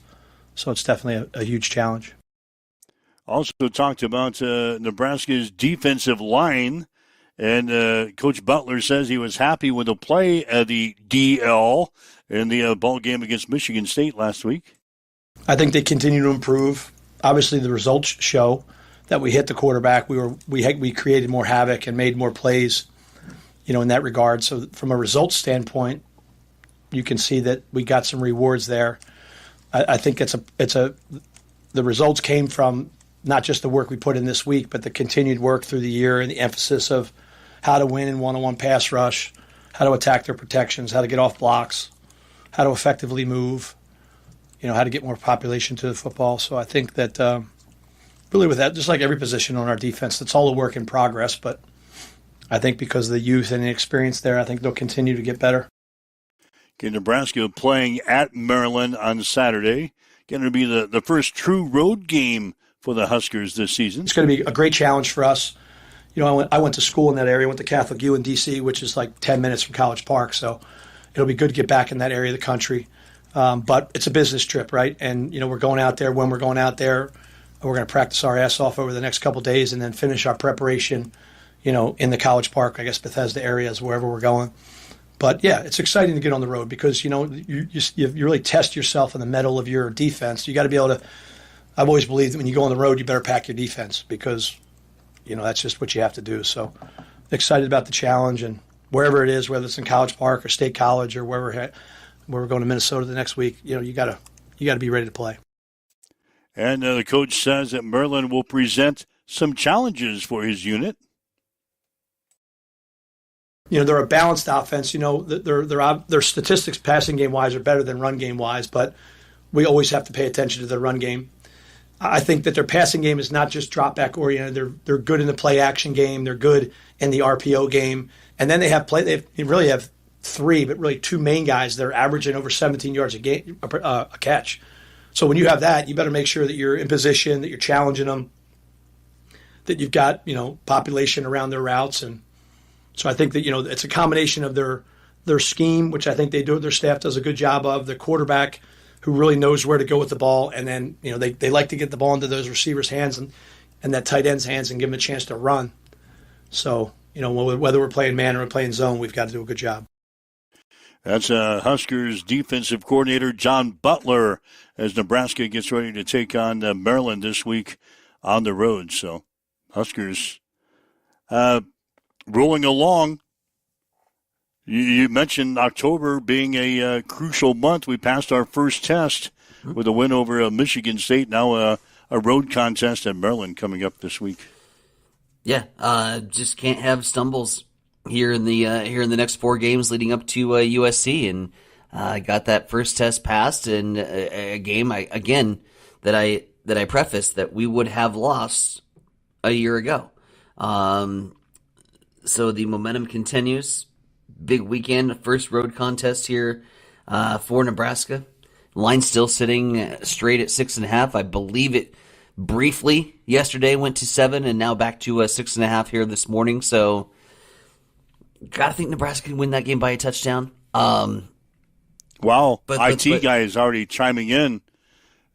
So it's definitely a huge challenge. Also talked about Nebraska's defensive line, and Coach Butler says he was happy with the play at the DL in the ball game against Michigan State last week. I think they continue to improve. Obviously, the results show that we hit the quarterback. We created more havoc and made more plays, in that regard. So from a results standpoint, you can see that we got some rewards there. I think the results came from not just the work we put in this week, but the continued work through the year and the emphasis of how to win in one-on-one pass rush, how to attack their protections, how to get off blocks, how to effectively move, how to get more population to the football. So I think that really with that, just like every position on our defense, it's all a work in progress. But I think because of the youth and the experience there, I think they'll continue to get better. Okay, Nebraska playing at Maryland on Saturday. Going to be the first true road game for the Huskers this season. It's going to be a great challenge for us. I went to school in that area. I went to Catholic U in D.C., which is like 10 minutes from College Park. So it'll be good to get back in that area of the country. But it's a business trip, right? And, we're going out there. When we're going out there, we're going to practice our ass off over the next couple of days and then finish our preparation, in the College Park, I guess Bethesda areas, wherever we're going. But, yeah, it's exciting to get on the road because, you really test yourself in the mettle of your defense. You got to be able to – I've always believed that when you go on the road, you better pack your defense because, that's just what you have to do. So excited about the challenge and wherever it is, whether it's in College Park or State College or where we're going to Minnesota the next week, you got to be ready to play. And the coach says that Maryland will present some challenges for his unit. They're a balanced offense. Their statistics passing game wise are better than run game wise, but we always have to pay attention to their run game. I think that their passing game is not just drop back oriented. They're good in the play action game. They're good in the RPO game, and then they really have three, but really two main guys that are averaging over 17 yards a catch. So when you have that, you better make sure that you're in position, that you're challenging them, that you've got population around their routes, and so I think that it's a combination of their scheme, which I think their staff does a good job of, the quarterback who really knows where to go with the ball, and then they like to get the ball into those receivers' hands and that tight end's hands and give them a chance to run. So whether we're playing man or we're playing zone, we've got to do a good job. That's Huskers defensive coordinator John Butler as Nebraska gets ready to take on Maryland this week on the road. So Huskers rolling along. You mentioned October being a crucial month. We passed our first test with a win over Michigan State. Now a road contest at Maryland coming up this week. Yeah, just can't have stumbles here in the next 4 games leading up to USC, and got that first test passed, and a game that I prefaced that we would have lost a year ago. So the momentum continues. Big weekend, first road contest here for Nebraska. Line still sitting straight at 6.5. I believe it briefly yesterday went to 7, and now back to 6.5 here this morning. So gotta think Nebraska can win that game by a touchdown. Wow, IT guy is already chiming in.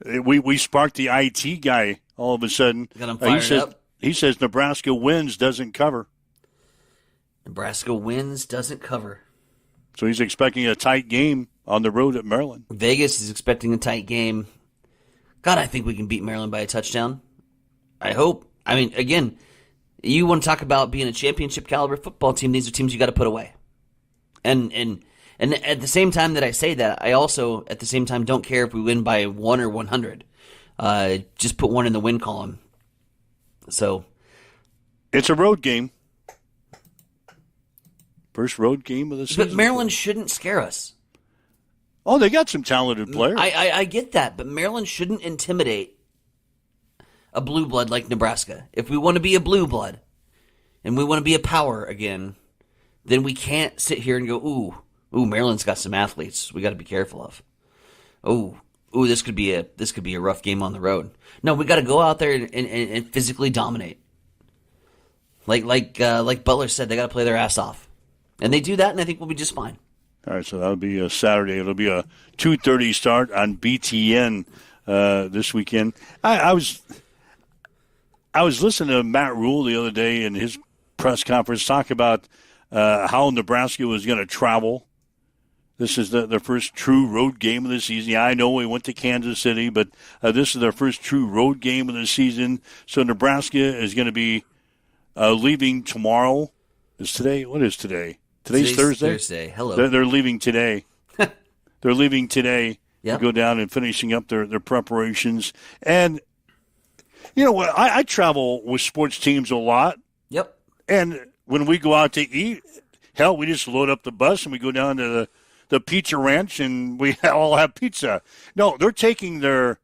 We sparked the IT guy all of a sudden. Got him fired up. He says Nebraska wins, doesn't cover. Nebraska wins, doesn't cover. So he's expecting a tight game on the road at Maryland. Vegas is expecting a tight game. God, I think we can beat Maryland by a touchdown. I hope. I mean, again, you want to talk about being a championship caliber football team, these are teams you got to put away. And at the same time that I say that, I also, at the same time, don't care if we win by 1 or 100. Just put 1 in the win column. So it's a road game. First road game of the season. But Maryland shouldn't scare us. Oh, they got some talented players. I get that, but Maryland shouldn't intimidate a blue blood like Nebraska. If we want to be a blue blood and we want to be a power again, then we can't sit here and go, ooh, Maryland's got some athletes we got to be careful of. Ooh, this could be a rough game on the road. No, we got to go out there and physically dominate. Like Butler said, they got to play their ass off, and they do that, and I think we'll be just fine. All right, so that'll be a Saturday. It'll be a 2:30 start on BTN this weekend. I was listening to Matt Rule the other day in his press conference talk about how Nebraska was going to travel. This is their first true road game of the season. Yeah, I know we went to Kansas City, but this is their first true road game of the season. So Nebraska is going to be leaving tomorrow. Is today? What is today? Today's Thursday. Thursday. Hello. They're leaving today. They're leaving today to go down and finishing up their preparations. And you know what? I travel with sports teams a lot. Yep. And when we go out to eat, hell, we just load up the bus and we go down to the pizza ranch and we all have pizza. No, they're taking their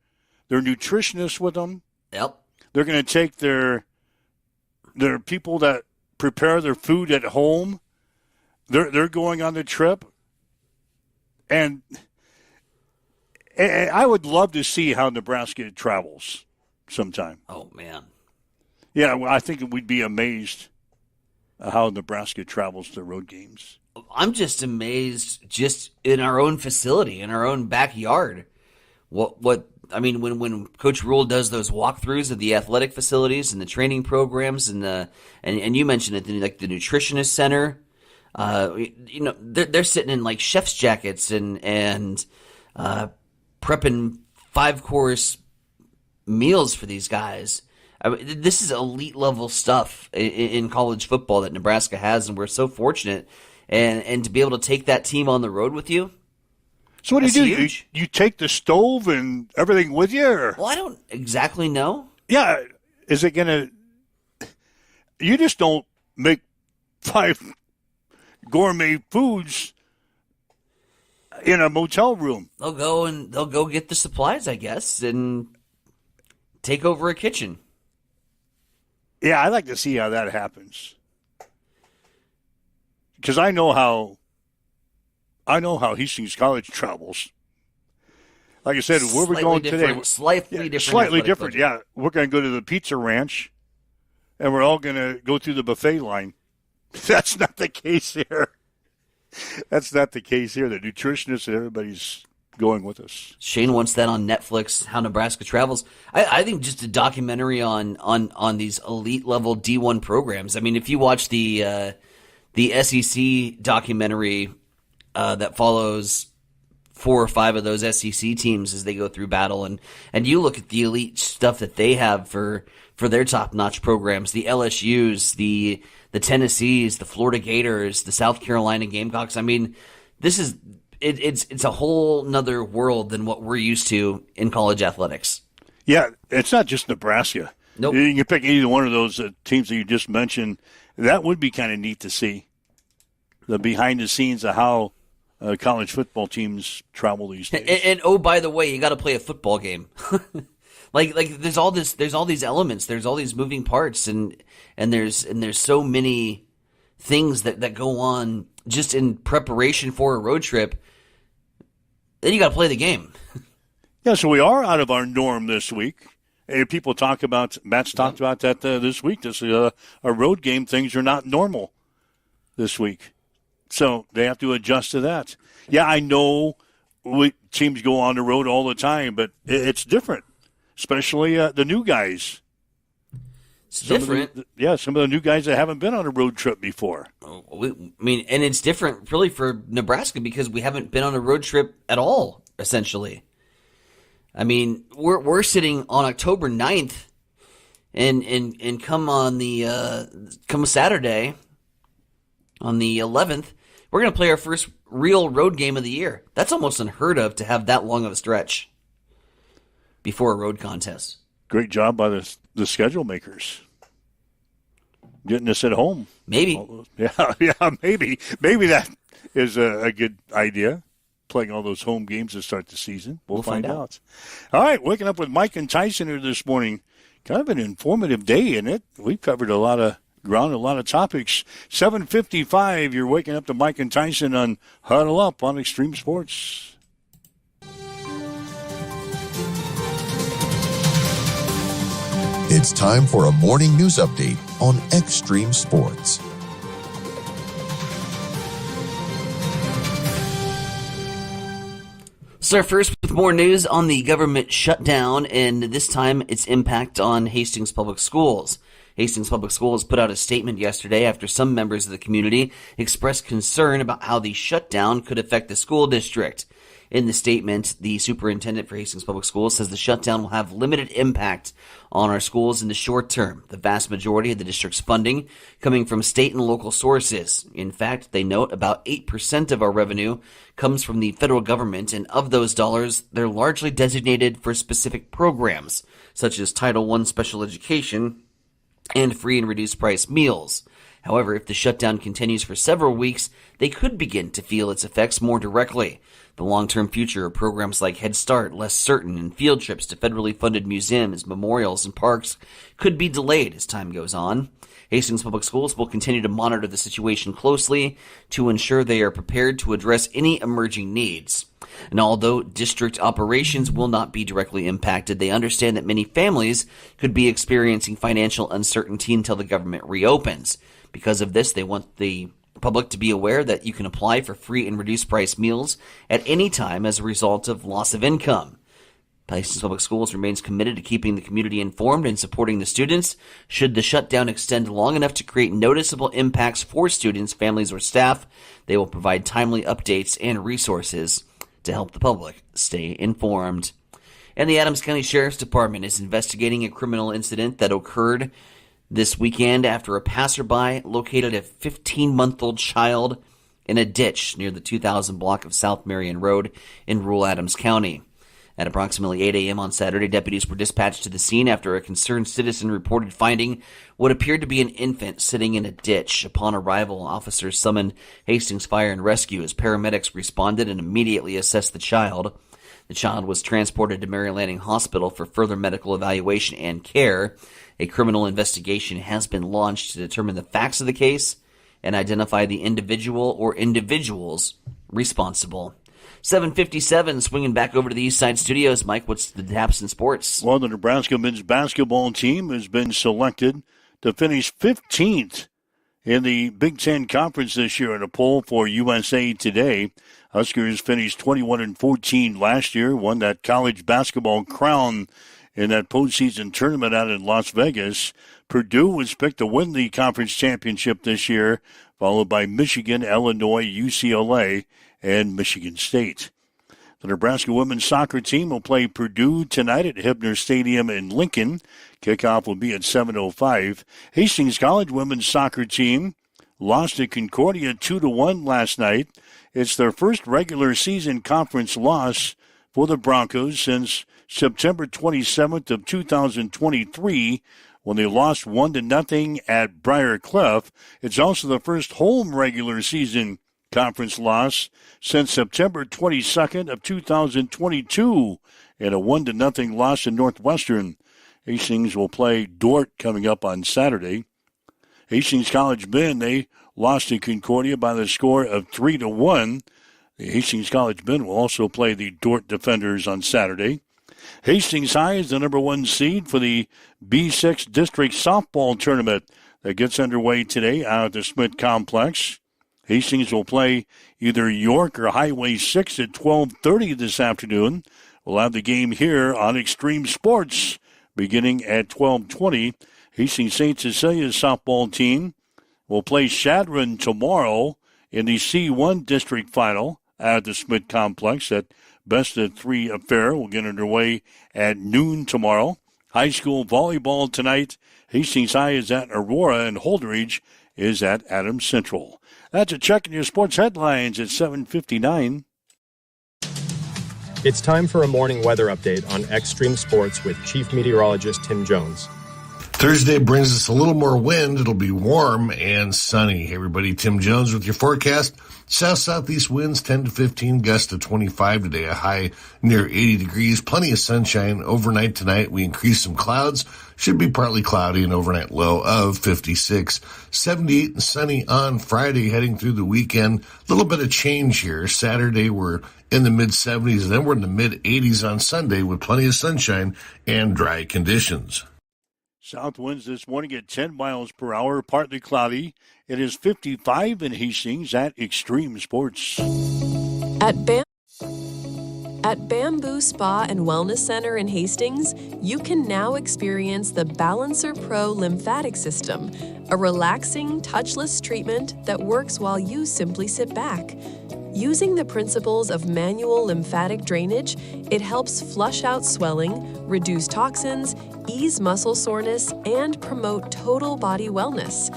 nutritionists with them. Yep. They're going to take their people that prepare their food at home. They're going on the trip. And I would love to see how Nebraska travels sometime. Oh, man. Yeah, well, I think we'd be amazed how Nebraska travels to road games. I'm just amazed just in our own facility, in our own backyard. What I mean, when Coach Rule does those walkthroughs of the athletic facilities and the training programs and you mentioned it, like the nutritionist center, they're sitting in like chef's jackets and prepping 5-course meals for these guys. I mean, this is elite level stuff in college football that Nebraska has, and we're so fortunate. And to be able to take that team on the road with you. So what do you do? You take the stove and everything with you? Or? Well, I don't exactly know. Yeah. Is it going to – you just don't make 5 gourmet foods in a motel room. They'll go get the supplies, I guess, and take over a kitchen. Yeah, I'd like to see how that happens. Because I know how Hastings College travels. Like I said, where we're going today, slightly different. Yeah, we're going to go to the pizza ranch, and we're all going to go through the buffet line. That's not the case here. That's not the case here. The nutritionists and everybody's going with us. Shane wants that on Netflix. How Nebraska travels. I think just a documentary on these elite level D1 programs. I mean, if you watch the SEC documentary that follows 4 or 5 of those SEC teams as they go through battle, and you look at the elite stuff that they have for their top-notch programs, the LSUs, the Tennessees, the Florida Gators, the South Carolina Gamecocks. I mean, it's a whole nother world than what we're used to in college athletics. Yeah, it's not just Nebraska. Nope. You can pick either one of those teams that you just mentioned. That would be kind of neat to see, the behind the scenes of how college football teams travel these days. And oh, by the way, you got to play a football game. like there's all these elements, there's all these moving parts, and there's so many things that go on just in preparation for a road trip. Then you got to play the game. Yeah, so we are out of our norm this week. People talk about, Matt's talked about that this week. This is a road game. Things are not normal this week. So they have to adjust to that. Yeah, I know teams go on the road all the time, but it's different, especially the new guys. It's different. Some of the new guys that haven't been on a road trip before. And it's different really for Nebraska because we haven't been on a road trip at all, essentially. I mean, we're sitting on October 9th, and come Saturday, on the 11th, we're going to play our first real road game of the year. That's almost unheard of to have that long of a stretch before a road contest. Great job by the schedule makers. getting us at home. Maybe. Yeah, maybe. Maybe that is a good idea, playing all those home games to start the season. We'll find out. All right, waking up with Mike and Tyson here this morning. Kind of an informative day, isn't it? We've covered a lot of ground, a lot of topics. 7:55, you're waking up to Mike and Tyson on Huddle Up on Extreme Sports. It's time for a morning news update on Extreme Sports. So first with more news on the government shutdown, and this time its impact on Hastings Public Schools. Hastings Public Schools put out a statement yesterday after some members of the community expressed concern about how the shutdown could affect the school district. In the statement, the superintendent for Hastings Public Schools says the shutdown will have limited impact on our schools in the short term. The vast majority of the district's funding coming from state and local sources. In fact, they note about 8% of our revenue comes from the federal government, and of those dollars, they're largely designated for specific programs, such as Title I special education and free and reduced price meals. However, if the shutdown continues for several weeks, they could begin to feel its effects more directly. The long-term future of programs like Head Start, less certain, and field trips to federally funded museums, memorials, and parks could be delayed as time goes on. Hastings Public Schools will continue to monitor the situation closely to ensure they are prepared to address any emerging needs. And although district operations will not be directly impacted, they understand that many families could be experiencing financial uncertainty until the government reopens. Because of this, they want the public to be aware that you can apply for free and reduced price meals at any time as a result of loss of income. Hastings Public Schools remains committed to keeping the community informed and supporting the students. Should the shutdown extend long enough to create noticeable impacts for students, families, or staff, they will provide timely updates and resources to help the public stay informed. And the Adams County Sheriff's Department is investigating a criminal incident that occurred this weekend after a passerby located a 15-month-old child in a ditch near the 2000 block of South Marion Road in rural Adams County. At approximately 8 a.m. on Saturday, deputies were dispatched to the scene after a concerned citizen reported finding what appeared to be an infant sitting in a ditch. Upon arrival, officers summoned Hastings Fire and Rescue as paramedics responded and immediately assessed the child. The child was transported to Mary Lanning Hospital for further medical evaluation and care. A criminal investigation has been launched to determine the facts of the case and identify the individual or individuals responsible. 7:57, swinging back over to the East Side Studios. Mike, what's the haps in sports? Well, the Nebraska men's basketball team has been selected to finish 15th in the Big Ten Conference this year in a poll for USA Today. Huskers finished 21-14 last year, won that college basketball crown in that postseason tournament out in Las Vegas. Purdue was picked to win the conference championship this year, followed by Michigan, Illinois, UCLA, and Michigan State. The Nebraska women's soccer team will play Purdue tonight at Hibner Stadium in Lincoln. Kickoff will be at 7:05. Hastings College women's soccer team lost to Concordia 2-1 last night. It's their first regular season conference loss for the Broncos since September 27th of 2023, when they lost 1-0 at Briar Clef. It's also the first home regular season conference loss since September 22nd of 2022, and a 1-0 loss in Northwestern. Hastings will play Dordt coming up on Saturday. Hastings College men, they lost to Concordia by the score of 3-1. The Hastings College men will also play the Dordt Defenders on Saturday. Hastings High is the number 1 seed for the B6 District Softball Tournament that gets underway today out at the Smith Complex. Hastings will play either York or Highway 6 at 12:30 this afternoon. We'll have the game here on Extreme Sports beginning at 12:20. Hastings St. Cecilia's softball team will play Shadron tomorrow in the C1 District Final at the Smith Complex. That best-of-3 affair will get underway at noon tomorrow. High school volleyball tonight. Hastings High is at Aurora, and Holdridge is at Adams Central. That's a check in your sports headlines at 7:59. It's time for a morning weather update on Extreme Sports with Chief Meteorologist Tim Jones. Thursday brings us a little more wind. It'll be warm and sunny. Hey everybody, Tim Jones with your forecast. South-southeast winds 10 to 15, gusts to 25 today, a high near 80 degrees. Plenty of sunshine overnight tonight. We increase some clouds. Should be partly cloudy, an overnight low of 56. 78 and sunny on Friday, heading through the weekend. A little bit of change here. Saturday we're in the mid-70s, and then we're in the mid-80s on Sunday with plenty of sunshine and dry conditions. South winds this morning at 10 miles per hour, partly cloudy. It is 55 in Hastings at Extreme Sports. At Bamboo Spa and Wellness Center in Hastings, you can now experience the Balancer Pro lymphatic system, a relaxing, touchless treatment that works while you simply sit back. Using the principles of manual lymphatic drainage, it helps flush out swelling, reduce toxins, ease muscle soreness, and promote total body wellness.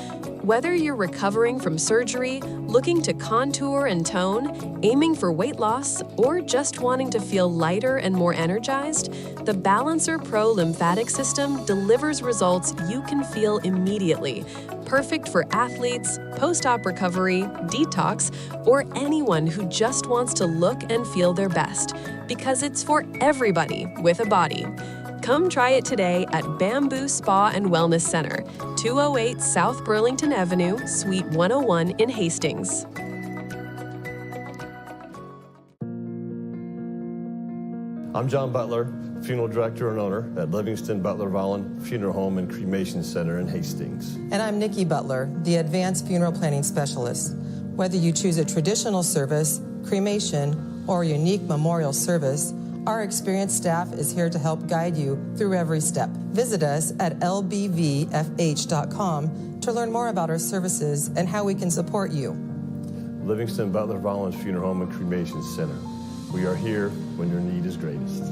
Whether you're recovering from surgery, looking to contour and tone, aiming for weight loss, or just wanting to feel lighter and more energized, the Balancer Pro lymphatic system delivers results you can feel immediately. Perfect for athletes, post-op recovery, detox, or anyone who just wants to look and feel their best, because it's for everybody with a body. Come try it today at Bamboo Spa and Wellness Center, 208 South Burlington Avenue, Suite 101 in Hastings. I'm John Butler, Funeral Director and Owner at Livingston Butler Volland Funeral Home and Cremation Center in Hastings. And I'm Nikki Butler, the Advanced Funeral Planning Specialist. Whether you choose a traditional service, cremation, or a unique memorial service, our experienced staff is here to help guide you through every step. Visit us at lbvfh.com to learn more about our services and how we can support you. Livingston Butler Volland Funeral Home and Cremation Center. We are here when your need is greatest.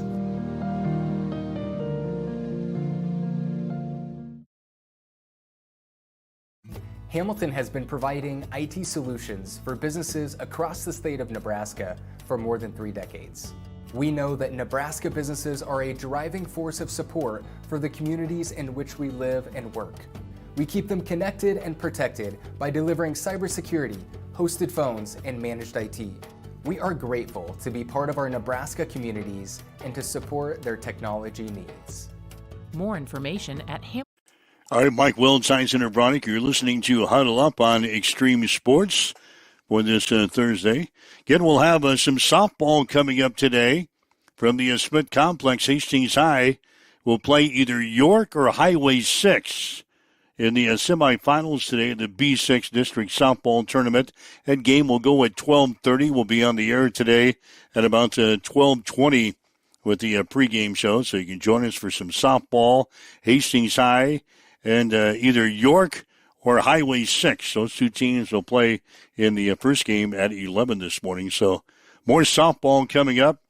Hamilton has been providing IT solutions for businesses across the state of Nebraska for more than 3 decades. We know that Nebraska businesses are a driving force of support for the communities in which we live and work. We keep them connected and protected by delivering cybersecurity, hosted phones, and managed IT. We are grateful to be part of our Nebraska communities and to support their technology needs. More information at All right, Mike Wilde, Science Center Bronick. You're listening to Huddle Up on Extreme Sports for this Thursday. Again, we'll have some softball coming up today from the Smith Complex. Hastings High will play either York or Highway 6 in the semifinals today in the B6 District Softball Tournament. That game will go at 12:30. We'll be on the air today at about 12:20 with the pregame show, so you can join us for some softball. Hastings High and either York or Highway 6. Those two teams will play in the first game at 11 this morning. So more softball coming up.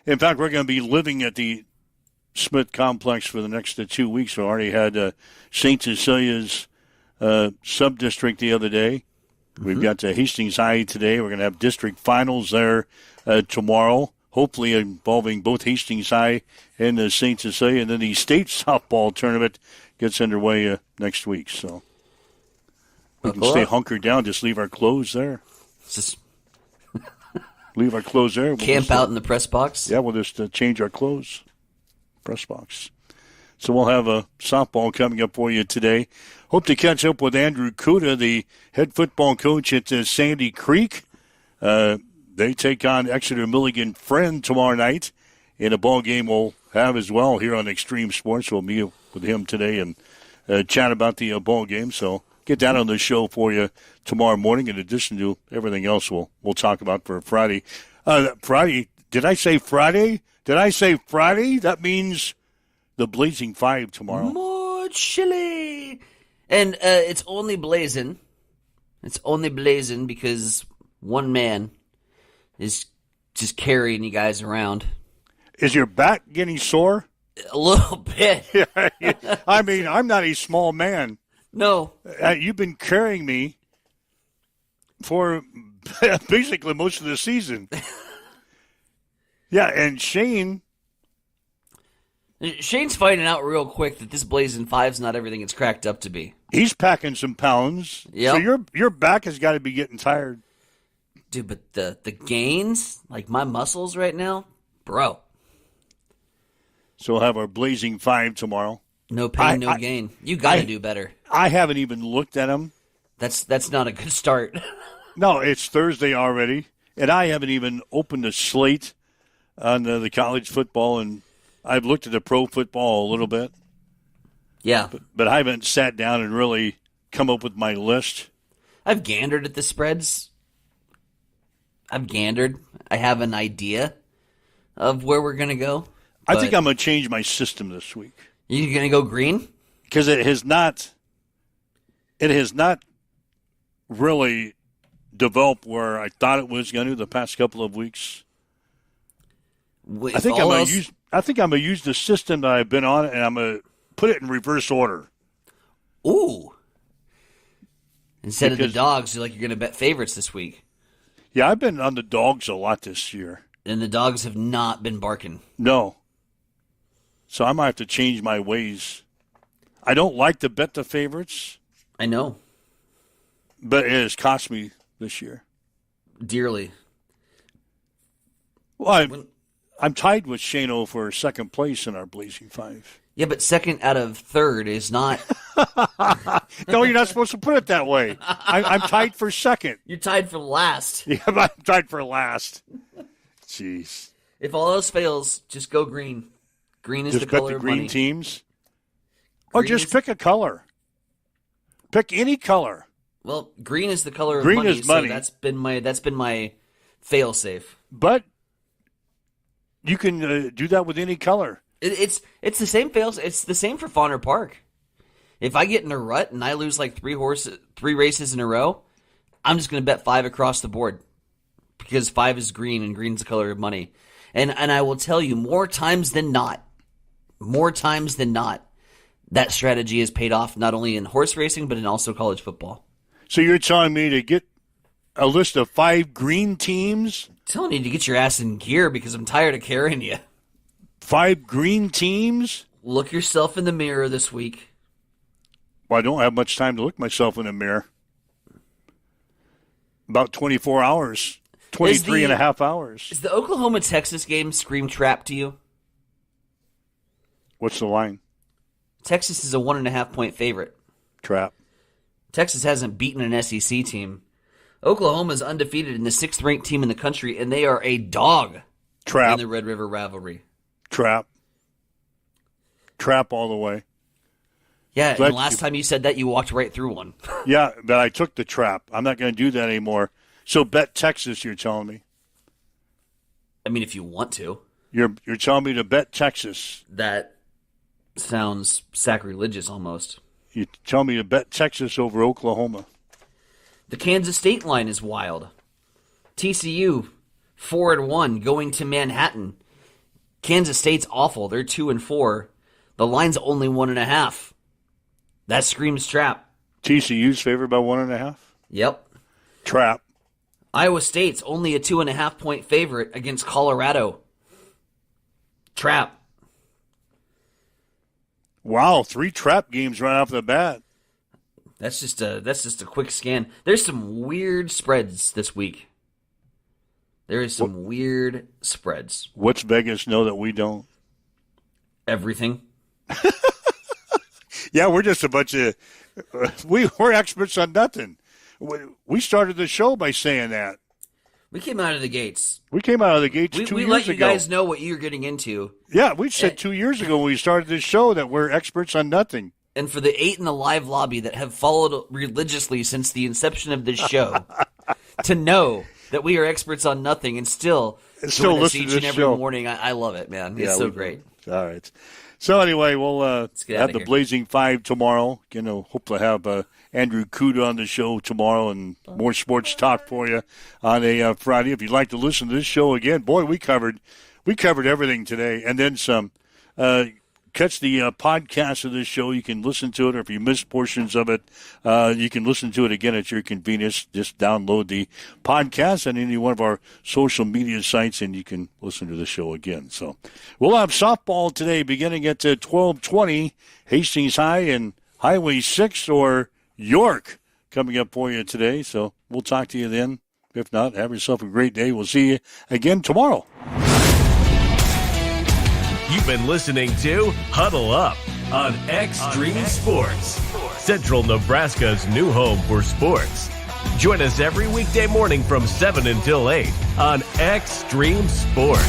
In fact, we're going to be living at the Smith Complex for the next 2 weeks. We already had St. Cecilia's sub-district the other day. We've got Hastings High today. We're going to have district finals there tomorrow, hopefully involving both Hastings High and St. Cecilia. And then the state softball tournament gets underway next week. So we can stay hunkered down, just leave our clothes there. Leave our clothes there. Camp out in the press box? Yeah, we'll just change our clothes. Press box. So we'll have a softball coming up for you today. Hope to catch up with Andrew Kuda, the head football coach at Sandy Creek. They take on Exeter Milligan Friend tomorrow night in a ball game we'll have as well here on Extreme Sports. We'll meet with him today and chat about the ball game. So get that on the show for you tomorrow morning, in addition to everything else we'll talk about for Friday. Friday, did I say Friday? That means the Blazing 5 tomorrow. More chili. And it's only blazing. It's only blazing because one man is just carrying you guys around. Is your back getting sore? A little bit. I mean, I'm not a small man. No. You've been carrying me for basically most of the season. Yeah, and Shane Shane's finding out real quick that this Blazing 5's not everything it's cracked up to be. He's packing some pounds. Yep. So your back has got to be getting tired. Dude, but the gains, like my muscles right now, bro. So we'll have our Blazing 5 tomorrow. No pain, no gain. You got to do better. I haven't even looked at them. That's not a good start. No, it's Thursday already, and I haven't even opened the slate on the college football, and I've looked at the pro football a little bit. Yeah. But I haven't sat down and really come up with my list. I've gandered at the spreads. I have an idea of where we're going to go. I think I'm going to change my system this week. You're going to go green? Because it has not really developed where I thought it was going to the past couple of weeks. I think I'm going to use the system that I've been on, and I'm going to put it in reverse order. Ooh. Instead of the dogs, you're going to bet favorites this week. Yeah, I've been on the dogs a lot this year. And the dogs have not been barking. No. So I might have to change my ways. I don't like to bet the favorites. I know. But it has cost me this year. Dearly. Well, I'm tied with Shano for second place in our Blazing 5. Yeah, but second out of third is not. No, you're not supposed to put it that way. I'm tied for second. You're tied for last. Yeah, I'm tied for last. Jeez. If all else fails, just go green. Green is the color of money. Just bet the green teams? Or just pick a color. Pick any color. Well, green is the color of money. Green is money. So that's been my fail-safe. But you can do that with any color. It's the same fails. It's the same for Fauner Park. If I get in a rut and I lose like three races in a row, I'm just going to bet 5 across the board because 5 is green and green's the color of money. And I will tell you, more times than not, that strategy has paid off not only in horse racing but in also college football. So you're telling me to get a list of 5 green teams? I'm telling you to get your ass in gear because I'm tired of carrying you. 5 green teams? Look yourself in the mirror this week. Well, I don't have much time to look myself in the mirror. About 24 hours. 23 and a half hours. Is the Oklahoma-Texas game scream trap to you? What's the line? Texas is a 1.5-point favorite. Trap. Texas hasn't beaten an SEC team. Oklahoma is undefeated in the 6th-ranked team in the country, and they are a dog Trap. in the Red River rivalry. Trap. Trap all the way. Yeah, and the last time you said that, you walked right through one. Yeah, but I took the trap. I'm not going to do that anymore. So bet Texas, you're telling me. I mean, if you want to. You're telling me to bet Texas. That sounds sacrilegious almost. You tell me to bet Texas over Oklahoma. The Kansas State line is wild. TCU 4-1 going to Manhattan. Kansas State's awful. They're 2-4. The line's only 1.5. That screams trap. TCU's favored by 1.5? Yep. Trap. Iowa State's only a 2.5-point favorite against Colorado. Trap. Wow, 3 trap games right off the bat. That's just a quick scan. There's some weird spreads this week. There is some weird spreads. What's Vegas know that we don't? Everything. Yeah, we're just a bunch of we're experts on nothing. We started the show by saying that. We came out of the gates. We came out of the gates 2 years ago. We let you guys know what you're getting into. Yeah, we said 2 years ago when we started this show that we're experts on nothing. And for the 8 in the live lobby that have followed religiously since the inception of this show, to know that we are experts on nothing and still join us each and every morning, I love it, man. It's so great. All right. So anyway, we'll have the here. Blazing 5 tomorrow. Hopefully have Andrew Kuda on the show tomorrow and more sports talk for you on a Friday. If you'd like to listen to this show again, boy, we covered everything today and then some. catch the podcast of this show. You can listen to it, or if you missed portions of it, you can listen to it again at your convenience. Just download the podcast on any one of our social media sites, and you can listen to the show again. So we'll have softball today beginning at 12:20, Hastings High and Highway 6 or York coming up for you today. So we'll talk to you then. If not, have yourself a great day. We'll see you again tomorrow. You've been listening to Huddle Up on Extreme Sports, Central Nebraska's new home for sports. Join us every weekday morning from 7 until 8 on Extreme Sports.